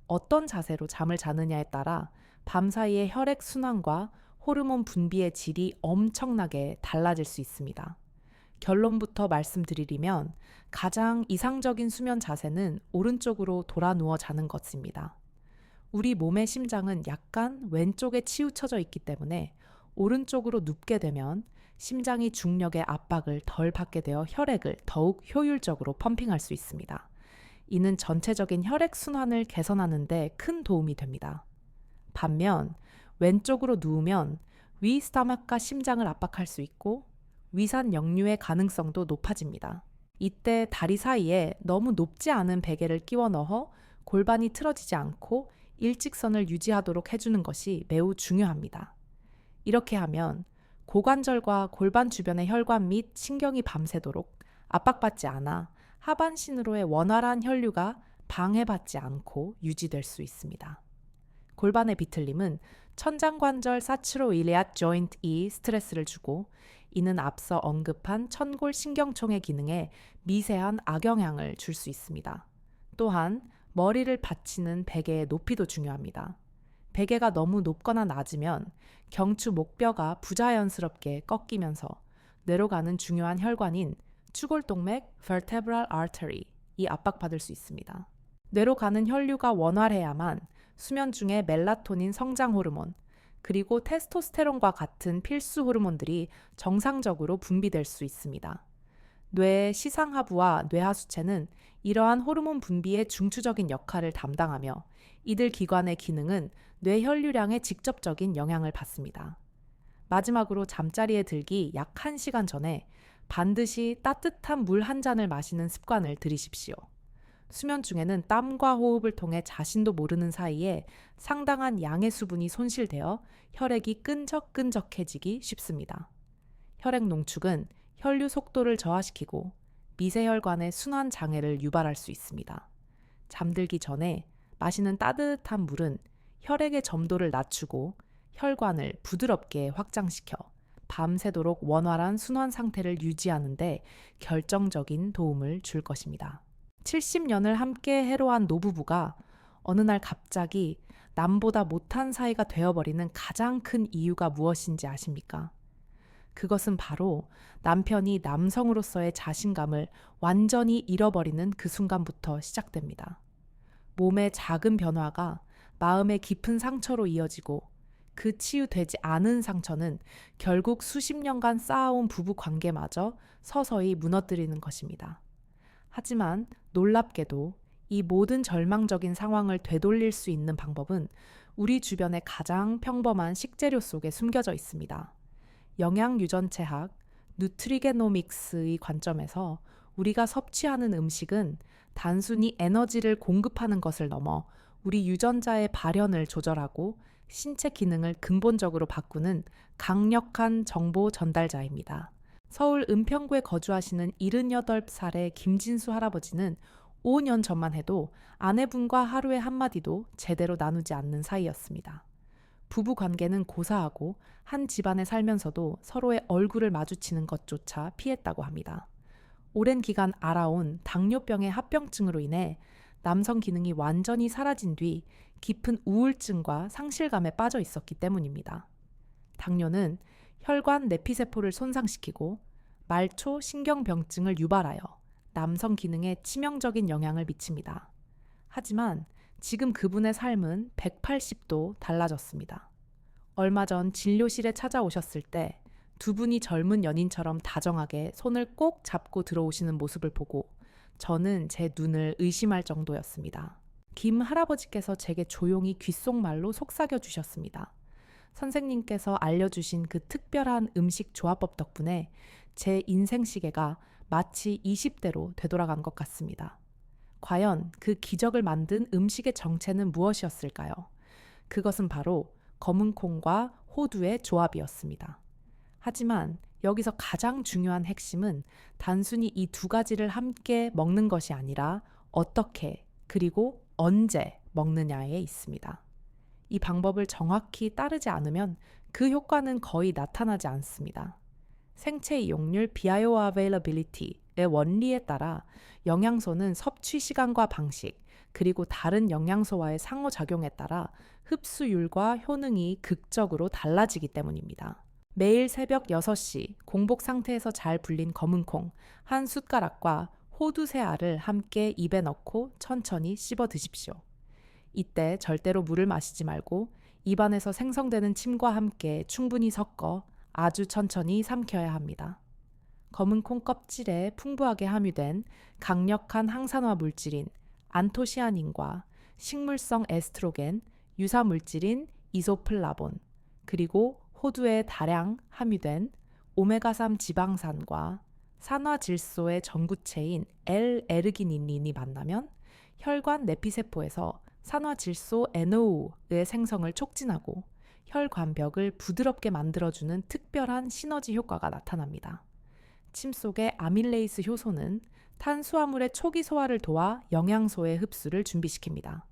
어떤 자세로 잠을 자느냐에 따라 밤사이의 혈액 순환과 호르몬 분비의 질이 엄청나게 달라질 수 있습니다. 결론부터 말씀드리면 가장 이상적인 수면 자세는 오른쪽으로 돌아 누워 자는 것입니다. 우리 몸의 심장은 약간 왼쪽에 치우쳐져 있기 때문에 오른쪽으로 눕게 되면 심장이 중력의 압박을 덜 받게 되어 혈액을 더욱 효율적으로 펌핑할 수 있습니다. 이는 전체적인 혈액 순환을 개선하는 데 큰 도움이 됩니다. 반면 왼쪽으로 누우면 위 스타막과 심장을 압박할 수 있고 위산 역류의 가능성도 높아집니다. 이때 다리 사이에 너무 높지 않은 베개를 끼워 넣어 골반이 틀어지지 않고 일직선을 유지하도록 해주는 것이 매우 중요합니다. 이렇게 하면 고관절과 골반 주변의 혈관 및 신경이 밤새도록 압박받지 않아 하반신으로의 원활한 혈류가 방해받지 않고 유지될 수 있습니다. 골반의 비틀림은 천장관절 사치로일리앗 조인트에 스트레스를 주고 이는 앞서 언급한 천골 신경총의 기능에 미세한 악영향을 줄 수 있습니다. 또한 머리를 받치는 베개의 높이도 중요합니다. 베개가 너무 높거나 낮으면 경추 목뼈가 부자연스럽게 꺾이면서 뇌로 가는 중요한 혈관인 추골동맥 vertebral artery이 압박받을 수 있습니다. 뇌로 가는 혈류가 원활해야만 수면 중에 멜라토닌 성장 호르몬, 그리고 테스토스테론과 같은 필수 호르몬들이 정상적으로 분비될 수 있습니다. 뇌의 시상하부와 뇌하수체는 이러한 호르몬 분비의 중추적인 역할을 담당하며 이들 기관의 기능은 뇌 혈류량에 직접적인 영향을 받습니다. 마지막으로 잠자리에 들기 약 1시간 전에 반드시 따뜻한 물 한 잔을 마시는 습관을 들이십시오. 수면 중에는 땀과 호흡을 통해 자신도 모르는 사이에 상당한 양의 수분이 손실되어 혈액이 끈적끈적해지기 쉽습니다. 혈액 농축은 혈류 속도를 저하시키고 미세혈관의 순환 장애를 유발할 수 있습니다. 잠들기 전에 마시는 따뜻한 물은 혈액의 점도를 낮추고 혈관을 부드럽게 확장시켜 밤새도록 원활한 순환 상태를 유지하는 데 결정적인 도움을 줄 것입니다. 70년을 함께 해로한 노부부가 어느 날 갑자기 남보다 못한 사이가 되어버리는 가장 큰 이유가 무엇인지 아십니까? 그것은 바로 남편이 남성으로서의 자신감을 완전히 잃어버리는 그 순간부터 시작됩니다. 몸의 작은 변화가 마음의 깊은 상처로 이어지고 그 치유되지 않은 상처는 결국 수십 년간 쌓아온 부부 관계마저 서서히 무너뜨리는 것입니다. 하지만 놀랍게도 이 모든 절망적인 상황을 되돌릴 수 있는 방법은 우리 주변의 가장 평범한 식재료 속에 숨겨져 있습니다. 영양유전체학, 누트리게노믹스의 관점에서 우리가 섭취하는 음식은 단순히 에너지를 공급하는 것을 넘어 우리 유전자의 발현을 조절하고 신체 기능을 근본적으로 바꾸는 강력한 정보 전달자입니다. 서울 은평구에 거주하시는 78살의 김진수 할아버지는 5년 전만 해도 아내분과 하루에 한마디도 제대로 나누지 않는 사이였습니다. 부부 관계는 고사하고 한 집안에 살면서도 서로의 얼굴을 마주치는 것조차 피했다고 합니다. 오랜 기간 앓아온 당뇨병의 합병증으로 인해 남성 기능이 완전히 사라진 뒤 깊은 우울증과 상실감에 빠져 있었기 때문입니다. 당뇨는 혈관 내피세포를 손상시키고 말초 신경병증을 유발하여 남성 기능에 치명적인 영향을 미칩니다. 하지만 지금 그분의 삶은 180도 달라졌습니다. 얼마 전 진료실에 찾아오셨을 때 두 분이 젊은 연인처럼 다정하게 손을 꼭 잡고 들어오시는 모습을 보고 저는 제 눈을 의심할 정도였습니다. 김 할아버지께서 제게 조용히 귓속말로 속삭여 주셨습니다. 선생님께서 알려주신 그 특별한 음식 조합법 덕분에 제 인생 시계가 마치 20대로 되돌아간 것 같습니다. 과연 그 기적을 만든 음식의 정체는 무엇이었을까요? 그것은 바로 검은 콩과 호두의 조합이었습니다. 하지만 여기서 가장 중요한 핵심은 단순히 이 두 가지를 함께 먹는 것이 아니라 어떻게 그리고 언제 먹느냐에 있습니다. 이 방법을 정확히 따르지 않으면 그 효과는 거의 나타나지 않습니다. 생체 이용률 bioavailability의 원리에 따라 영양소는 섭취 시간과 방식, 그리고 다른 영양소와의 상호작용에 따라 흡수율과 효능이 극적으로 달라지기 때문입니다. 매일 새벽 6시 공복 상태에서 잘 불린 검은콩 한 숟가락과 호두 세 알을 함께 입에 넣고 천천히 씹어 드십시오. 이때 절대로 물을 마시지 말고 입안에서 생성되는 침과 함께 충분히 섞어 아주 천천히 삼켜야 합니다. 검은콩 껍질에 풍부하게 함유된 강력한 항산화 물질인 안토시아닌과 식물성 에스트로겐, 유사 물질인 이소플라본, 그리고 호두에 다량 함유된 오메가3 지방산과 산화질소의 전구체인 L-에르기닌이 만나면 혈관 내피세포에서 산화질소 NO의 생성을 촉진하고 혈관벽을 부드럽게 만들어주는 특별한 시너지 효과가 나타납니다. 침 속의 아밀레이스 효소는 탄수화물의 초기 소화를 도와 영양소의 흡수를 준비시킵니다.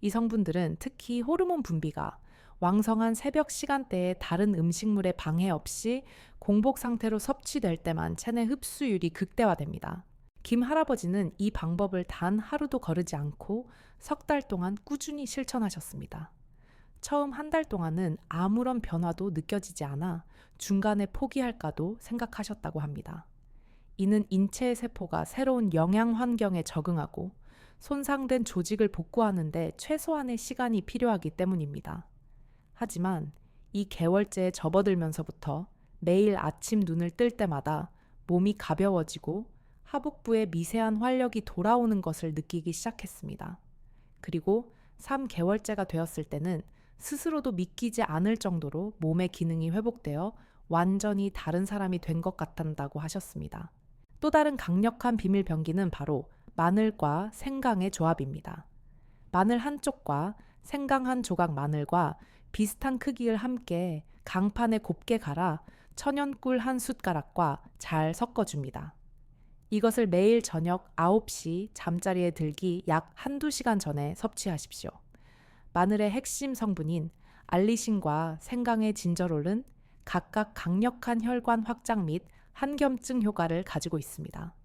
이 성분들은 특히 호르몬 분비가 왕성한 새벽 시간대에 다른 음식물의 방해 없이 공복 상태로 섭취될 때만 체내 흡수율이 극대화됩니다. 김 할아버지는 이 방법을 단 하루도 거르지 않고 석 달 동안 꾸준히 실천하셨습니다. 처음 한 달 동안은 아무런 변화도 느껴지지 않아 중간에 포기할까도 생각하셨다고 합니다. 이는 인체의 세포가 새로운 영양 환경에 적응하고 손상된 조직을 복구하는 데 최소한의 시간이 필요하기 때문입니다. 하지만 이 개월째에 접어들면서부터 매일 아침 눈을 뜰 때마다 몸이 가벼워지고 하복부에 미세한 활력이 돌아오는 것을 느끼기 시작했습니다. 그리고 3개월째가 되었을 때는 스스로도 믿기지 않을 정도로 몸의 기능이 회복되어 완전히 다른 사람이 된 것 같단다고 하셨습니다. 또 다른 강력한 비밀 병기는 바로 마늘과 생강의 조합입니다. 마늘 한 쪽과 생강 한 조각 마늘과 비슷한 크기를 함께 강판에 곱게 갈아 천연꿀 한 숟가락과 잘 섞어줍니다. 이것을 매일 저녁 9시 잠자리에 들기 약 한두 시간 전에 섭취하십시오. 마늘의 핵심 성분인 알리신과 생강의 진저롤은 각각 강력한 혈관 확장 및 한겸증 효과를 가지고 있습니다.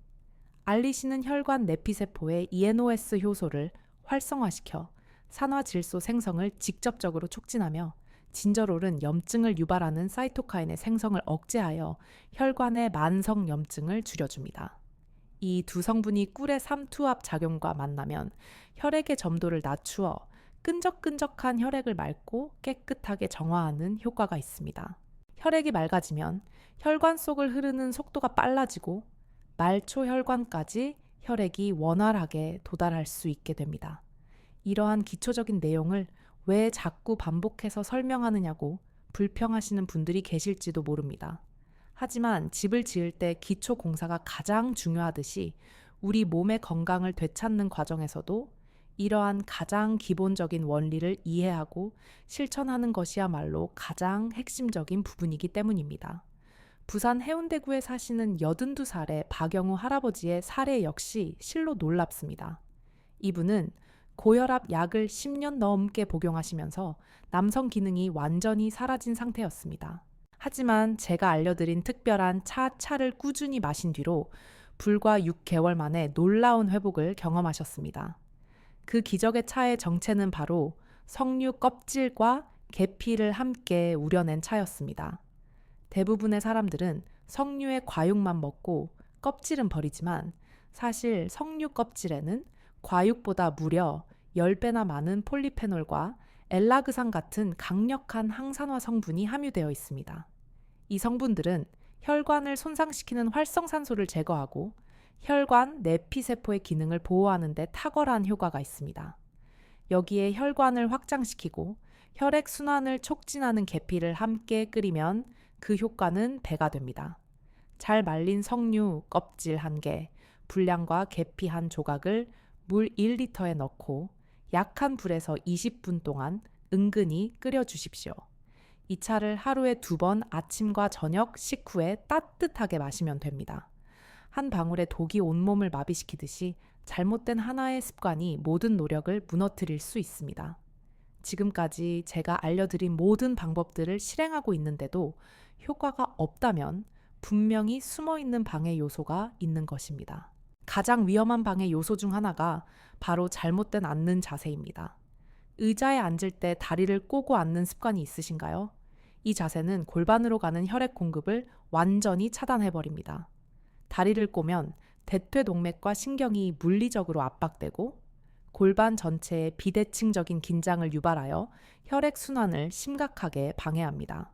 알리신은 혈관 내피세포의 ENOS 효소를 활성화시켜 산화질소 생성을 직접적으로 촉진하며 진저롤은 염증을 유발하는 사이토카인의 생성을 억제하여 혈관의 만성 염증을 줄여줍니다. 이 두 성분이 꿀의 삼투압 작용과 만나면 혈액의 점도를 낮추어 끈적끈적한 혈액을 맑고 깨끗하게 정화하는 효과가 있습니다. 혈액이 맑아지면 혈관 속을 흐르는 속도가 빨라지고 말초 혈관까지 혈액이 원활하게 도달할 수 있게 됩니다. 이러한 기초적인 내용을 왜 자꾸 반복해서 설명하느냐고 불평하시는 분들이 계실지도 모릅니다. 하지만 집을 지을 때 기초 공사가 가장 중요하듯이 우리 몸의 건강을 되찾는 과정에서도 이러한 가장 기본적인 원리를 이해하고 실천하는 것이야말로 가장 핵심적인 부분이기 때문입니다. 부산 해운대구에 사시는 82살의 박영우 할아버지의 사례 역시 실로 놀랍습니다. 이분은 고혈압 약을 10년 넘게 복용하시면서 남성 기능이 완전히 사라진 상태였습니다. 하지만 제가 알려드린 특별한 차를 꾸준히 마신 뒤로 불과 6개월 만에 놀라운 회복을 경험하셨습니다. 그 기적의 차의 정체는 바로 석류 껍질과 계피를 함께 우려낸 차였습니다. 대부분의 사람들은 석류의 과육만 먹고 껍질은 버리지만 사실 석류 껍질에는 과육보다 무려 10배나 많은 폴리페놀과 엘라그산 같은 강력한 항산화 성분이 함유되어 있습니다. 이 성분들은 혈관을 손상시키는 활성산소를 제거하고 혈관 내피세포의 기능을 보호하는 데 탁월한 효과가 있습니다. 여기에 혈관을 확장시키고 혈액순환을 촉진하는 계피를 함께 끓이면 그 효과는 배가 됩니다. 잘 말린 석류 껍질 1개, 불량과 계피 1조각을 물 1리터에 넣고 약한 불에서 20분 동안 은근히 끓여주십시오. 이 차를 하루에 2번 아침과 저녁 식후에 따뜻하게 마시면 됩니다. 한 방울의 독이 온몸을 마비시키듯이 잘못된 하나의 습관이 모든 노력을 무너뜨릴 수 있습니다. 지금까지 제가 알려드린 모든 방법들을 실행하고 있는데도 효과가 없다면 분명히 숨어있는 방해 요소가 있는 것입니다. 가장 위험한 방해 요소 중 하나가 바로 잘못된 앉는 자세입니다. 의자에 앉을 때 다리를 꼬고 앉는 습관이 있으신가요? 이 자세는 골반으로 가는 혈액 공급을 완전히 차단해버립니다. 다리를 꼬면 대퇴동맥과 신경이 물리적으로 압박되고 골반 전체에 비대칭적인 긴장을 유발하여 혈액 순환을 심각하게 방해합니다.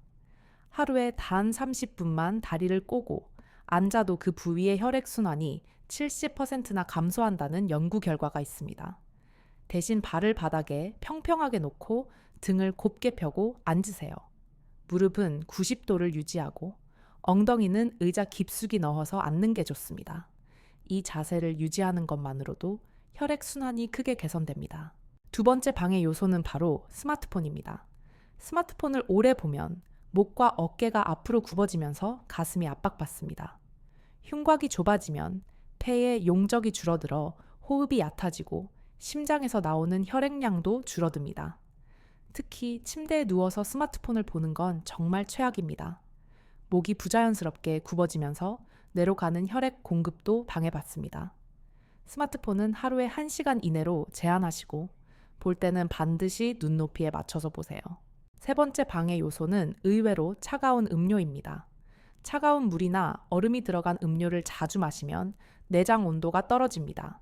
하루에 단 30분만 다리를 꼬고 앉아도 그 부위의 혈액 순환이 70%나 감소한다는 연구 결과가 있습니다. 대신 발을 바닥에 평평하게 놓고 등을 곱게 펴고 앉으세요. 무릎은 90도를 유지하고 엉덩이는 의자 깊숙이 넣어서 앉는 게 좋습니다. 이 자세를 유지하는 것만으로도 혈액순환이 크게 개선됩니다. 2번째 방해 요소는 바로 스마트폰입니다. 스마트폰을 오래 보면 목과 어깨가 앞으로 굽어지면서 가슴이 압박받습니다. 흉곽이 좁아지면 폐의 용적이 줄어들어 호흡이 얕아지고 심장에서 나오는 혈액량도 줄어듭니다. 특히 침대에 누워서 스마트폰을 보는 건 정말 최악입니다. 목이 부자연스럽게 굽어지면서 뇌로 가는 혈액 공급도 방해받습니다. 스마트폰은 하루에 1시간 이내로 제한하시고 볼 때는 반드시 눈높이에 맞춰서 보세요. 3번째 방해 요소는 의외로 차가운 음료입니다. 차가운 물이나 얼음이 들어간 음료를 자주 마시면 내장 온도가 떨어집니다.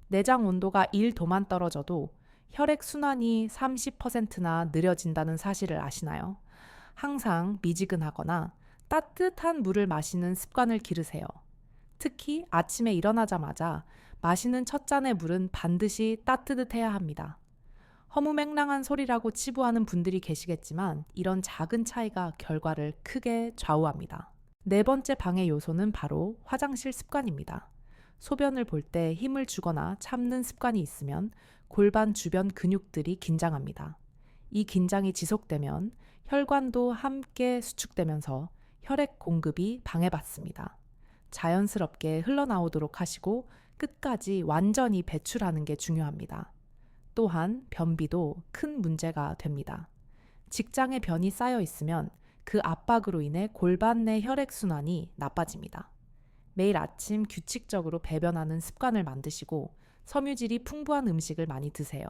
내장 온도가 1도만 떨어져도 혈액 순환이 30%나 느려진다는 사실을 아시나요? 항상 미지근하거나 따뜻한 물을 마시는 습관을 기르세요. 특히 아침에 일어나자마자 마시는 첫 잔의 물은 반드시 따뜻해야 합니다. 허무맹랑한 소리라고 치부하는 분들이 계시겠지만 이런 작은 차이가 결과를 크게 좌우합니다. 4번째 방해 요소는 바로 화장실 습관입니다. 소변을 볼 때 힘을 주거나 참는 습관이 있으면 골반 주변 근육들이 긴장합니다. 이 긴장이 지속되면 혈관도 함께 수축되면서 혈액 공급이 방해받습니다. 자연스럽게 흘러나오도록 하시고 끝까지 완전히 배출하는 게 중요합니다. 또한 변비도 큰 문제가 됩니다. 직장에 변이 쌓여 있으면 그 압박으로 인해 골반 내 혈액순환이 나빠집니다. 매일 아침 규칙적으로 배변하는 습관을 만드시고 섬유질이 풍부한 음식을 많이 드세요.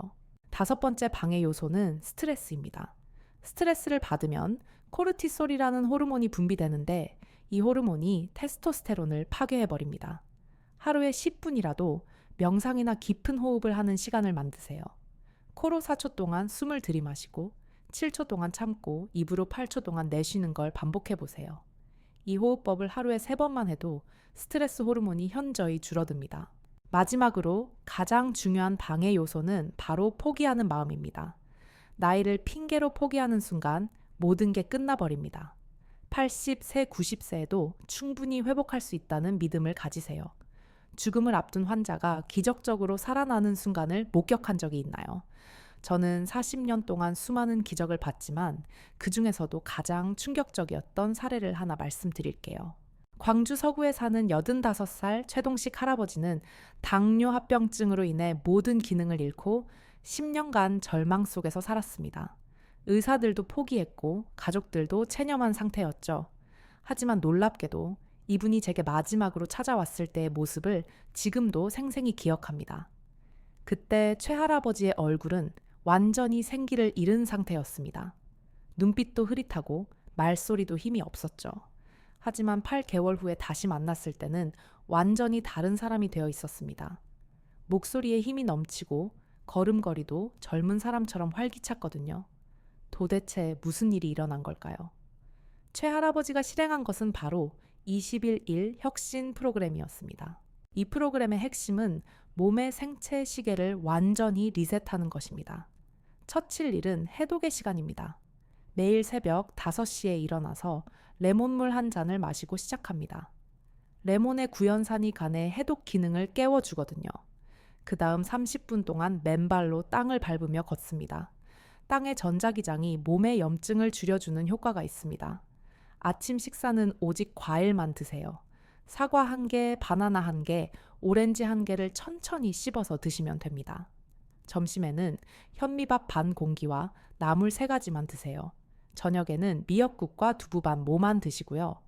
5번째 방해 요소는 스트레스입니다. 스트레스를 받으면 코르티솔이라는 호르몬이 분비되는데 이 호르몬이 테스토스테론을 파괴해버립니다. 하루에 10분이라도 명상이나 깊은 호흡을 하는 시간을 만드세요. 코로 4초 동안 숨을 들이마시고 7초 동안 참고 입으로 8초 동안 내쉬는 걸 반복해보세요. 이 호흡법을 하루에 3번만 해도 스트레스 호르몬이 현저히 줄어듭니다. 마지막으로 가장 중요한 방해 요소는 바로 포기하는 마음입니다. 나이를 핑계로 포기하는 순간 모든 게 끝나버립니다. 80세, 90세에도 충분히 회복할 수 있다는 믿음을 가지세요. 죽음을 앞둔 환자가 기적적으로 살아나는 순간을 목격한 적이 있나요? 저는 40년 동안 수많은 기적을 봤지만 그 중에서도 가장 충격적이었던 사례를 하나 말씀드릴게요. 광주 서구에 사는 85살 최동식 할아버지는 당뇨합병증으로 인해 모든 기능을 잃고 10년간 절망 속에서 살았습니다. 의사들도 포기했고 가족들도 체념한 상태였죠. 하지만 놀랍게도 이분이 제게 마지막으로 찾아왔을 때의 모습을 지금도 생생히 기억합니다. 그때 최할아버지의 얼굴은 완전히 생기를 잃은 상태였습니다. 눈빛도 흐릿하고 말소리도 힘이 없었죠. 하지만 8개월 후에 다시 만났을 때는 완전히 다른 사람이 되어 있었습니다. 목소리에 힘이 넘치고 걸음걸이도 젊은 사람처럼 활기찼거든요. 도대체 무슨 일이 일어난 걸까요? 최할아버지가 실행한 것은 바로 21일 혁신 프로그램이었습니다. 이 프로그램의 핵심은 몸의 생체 시계를 완전히 리셋하는 것입니다. 첫 칠 일은 해독의 시간입니다. 매일 새벽 5시에 일어나서 레몬물 한 잔을 마시고 시작합니다. 레몬의 구연산이 간의 해독 기능을 깨워주거든요. 그 다음 30분 동안 맨발로 땅을 밟으며 걷습니다. 땅의 전자기장이 몸의 염증을 줄여주는 효과가 있습니다. 아침 식사는 오직 과일만 드세요. 사과 1개, 바나나 1개, 오렌지 1개를 천천히 씹어서 드시면 됩니다. 점심에는 현미밥 반 공기와 나물 3가지만 드세요. 저녁에는 미역국과 두부반 모만 드시고요.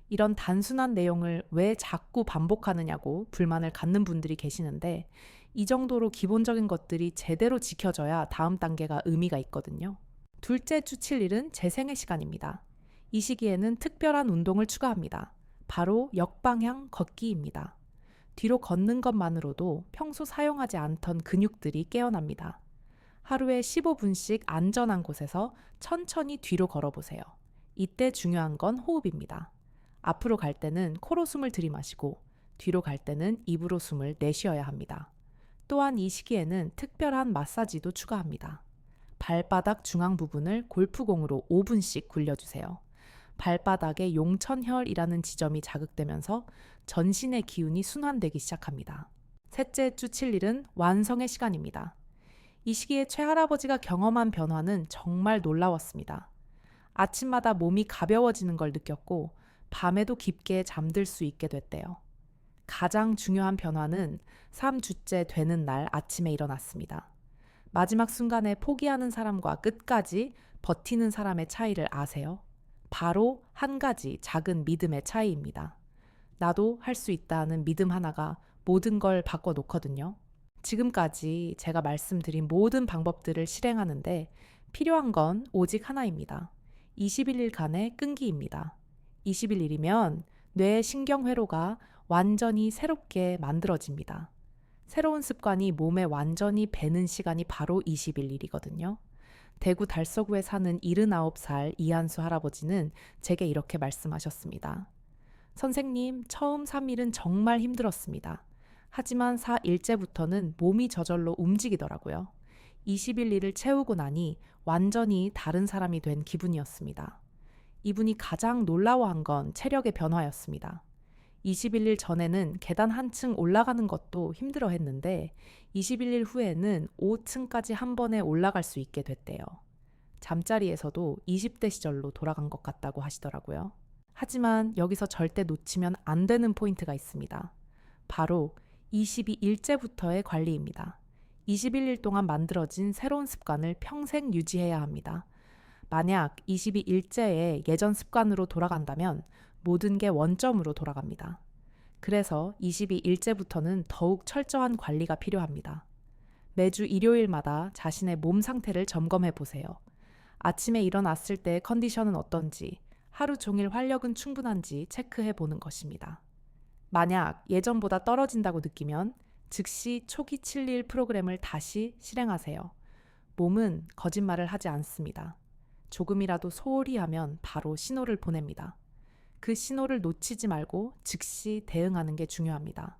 이런 단순한 내용을 왜 자꾸 반복하느냐고 불만을 갖는 분들이 계시는데 이 정도로 기본적인 것들이 제대로 지켜져야 다음 단계가 의미가 있거든요. 둘째 주 7일은 재생의 시간입니다. 이 시기에는 특별한 운동을 추가합니다. 바로 역방향 걷기입니다. 뒤로 걷는 것만으로도 평소 사용하지 않던 근육들이 깨어납니다. 하루에 15분씩 안전한 곳에서 천천히 뒤로 걸어보세요. 이때 중요한 건 호흡입니다. 앞으로 갈 때는 코로 숨을 들이마시고 뒤로 갈 때는 입으로 숨을 내쉬어야 합니다. 또한 이 시기에는 특별한 마사지도 추가합니다. 발바닥 중앙 부분을 골프공으로 5분씩 굴려주세요. 발바닥의 용천혈이라는 지점이 자극되면서 전신의 기운이 순환되기 시작합니다. 셋째 주 7일은 완성의 시간입니다. 이 시기에 최할아버지가 경험한 변화는 정말 놀라웠습니다. 아침마다 몸이 가벼워지는 걸 느꼈고 밤에도 깊게 잠들 수 있게 됐대요. 가장 중요한 변화는 3주째 되는 날 아침에 일어났습니다. 마지막 순간에 포기하는 사람과 끝까지 버티는 사람의 차이를 아세요? 바로 한 가지 작은 믿음의 차이입니다. 나도 할 수 있다는 믿음 하나가 모든 걸 바꿔놓거든요. 지금까지 제가 말씀드린 모든 방법들을 실행하는데 필요한 건 오직 하나입니다. 21일간의 끈기입니다. 21일이면 뇌의 신경회로가 완전히 새롭게 만들어집니다. 새로운 습관이 몸에 완전히 배는 시간이 바로 21일이거든요. 대구 달서구에 사는 79살 이한수 할아버지는 제게 이렇게 말씀하셨습니다. 선생님, 처음 3일은 정말 힘들었습니다. 하지만 4일째부터는 몸이 저절로 움직이더라고요. 21일을 채우고 나니 완전히 다른 사람이 된 기분이었습니다. 이분이 가장 놀라워한 건 체력의 변화였습니다. 21일 전에는 계단 한 층 올라가는 것도 힘들어 했는데 21일 후에는 5층까지 한 번에 올라갈 수 있게 됐대요. 잠자리에서도 20대 시절로 돌아간 것 같다고 하시더라고요. 하지만 여기서 절대 놓치면 안 되는 포인트가 있습니다. 바로 22일째부터의 관리입니다. 21일 동안 만들어진 새로운 습관을 평생 유지해야 합니다. 만약 22일째에 예전 습관으로 돌아간다면 모든 게 원점으로 돌아갑니다. 그래서 22일째부터는 더욱 철저한 관리가 필요합니다. 매주 일요일마다 자신의 몸 상태를 점검해 보세요. 아침에 일어났을 때 컨디션은 어떤지, 하루 종일 활력은 충분한지 체크해 보는 것입니다. 만약 예전보다 떨어진다고 느끼면 즉시 초기 7일 프로그램을 다시 실행하세요. 몸은 거짓말을 하지 않습니다. 조금이라도 소홀히 하면 바로 신호를 보냅니다. 그 신호를 놓치지 말고 즉시 대응하는 게 중요합니다.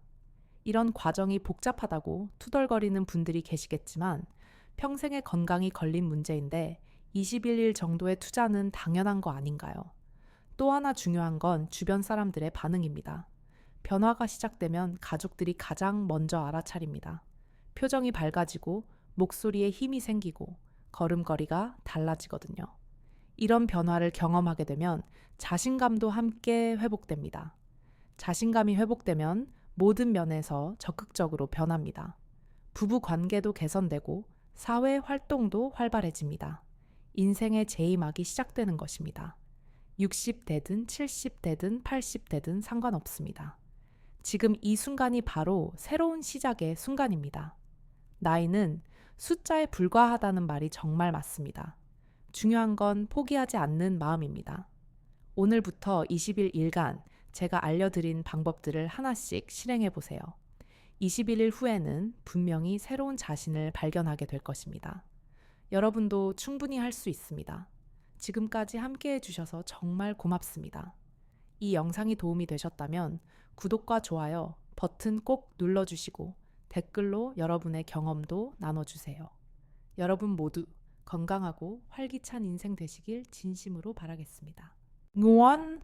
이런 과정이 복잡하다고 투덜거리는 분들이 계시겠지만 평생의 건강이 걸린 문제인데 21일 정도의 투자는 당연한 거 아닌가요? 또 하나 중요한 건 주변 사람들의 반응입니다. 변화가 시작되면 가족들이 가장 먼저 알아차립니다. 표정이 밝아지고 목소리에 힘이 생기고 걸음걸이가 달라지거든요. 이런 변화를 경험하게 되면 자신감도 함께 회복됩니다. 자신감이 회복되면 모든 면에서 적극적으로 변합니다. 부부 관계도 개선되고 사회 활동도 활발해집니다. 인생의 제2막이 시작되는 것입니다. 60대든 70대든 80대든 상관없습니다. 지금 이 순간이 바로 새로운 시작의 순간입니다. 나이는 숫자에 불과하다는 말이 정말 맞습니다. 중요한 건 포기하지 않는 마음입니다. 오늘부터 20일 제가 알려드린 방법들을 하나씩 실행해 보세요. 21일 후에는 분명히 새로운 자신을 발견하게 될 것입니다. 여러분도 충분히 할 수 있습니다. 지금까지 함께 해주셔서 정말 고맙습니다. 이 영상이 도움이 되셨다면 구독과 좋아요 버튼 꼭 눌러주시고 댓글로 여러분의 경험도 나눠주세요. 여러분 모두 건강하고 활기찬 인생 되시길 진심으로 바라겠습니다. 응원!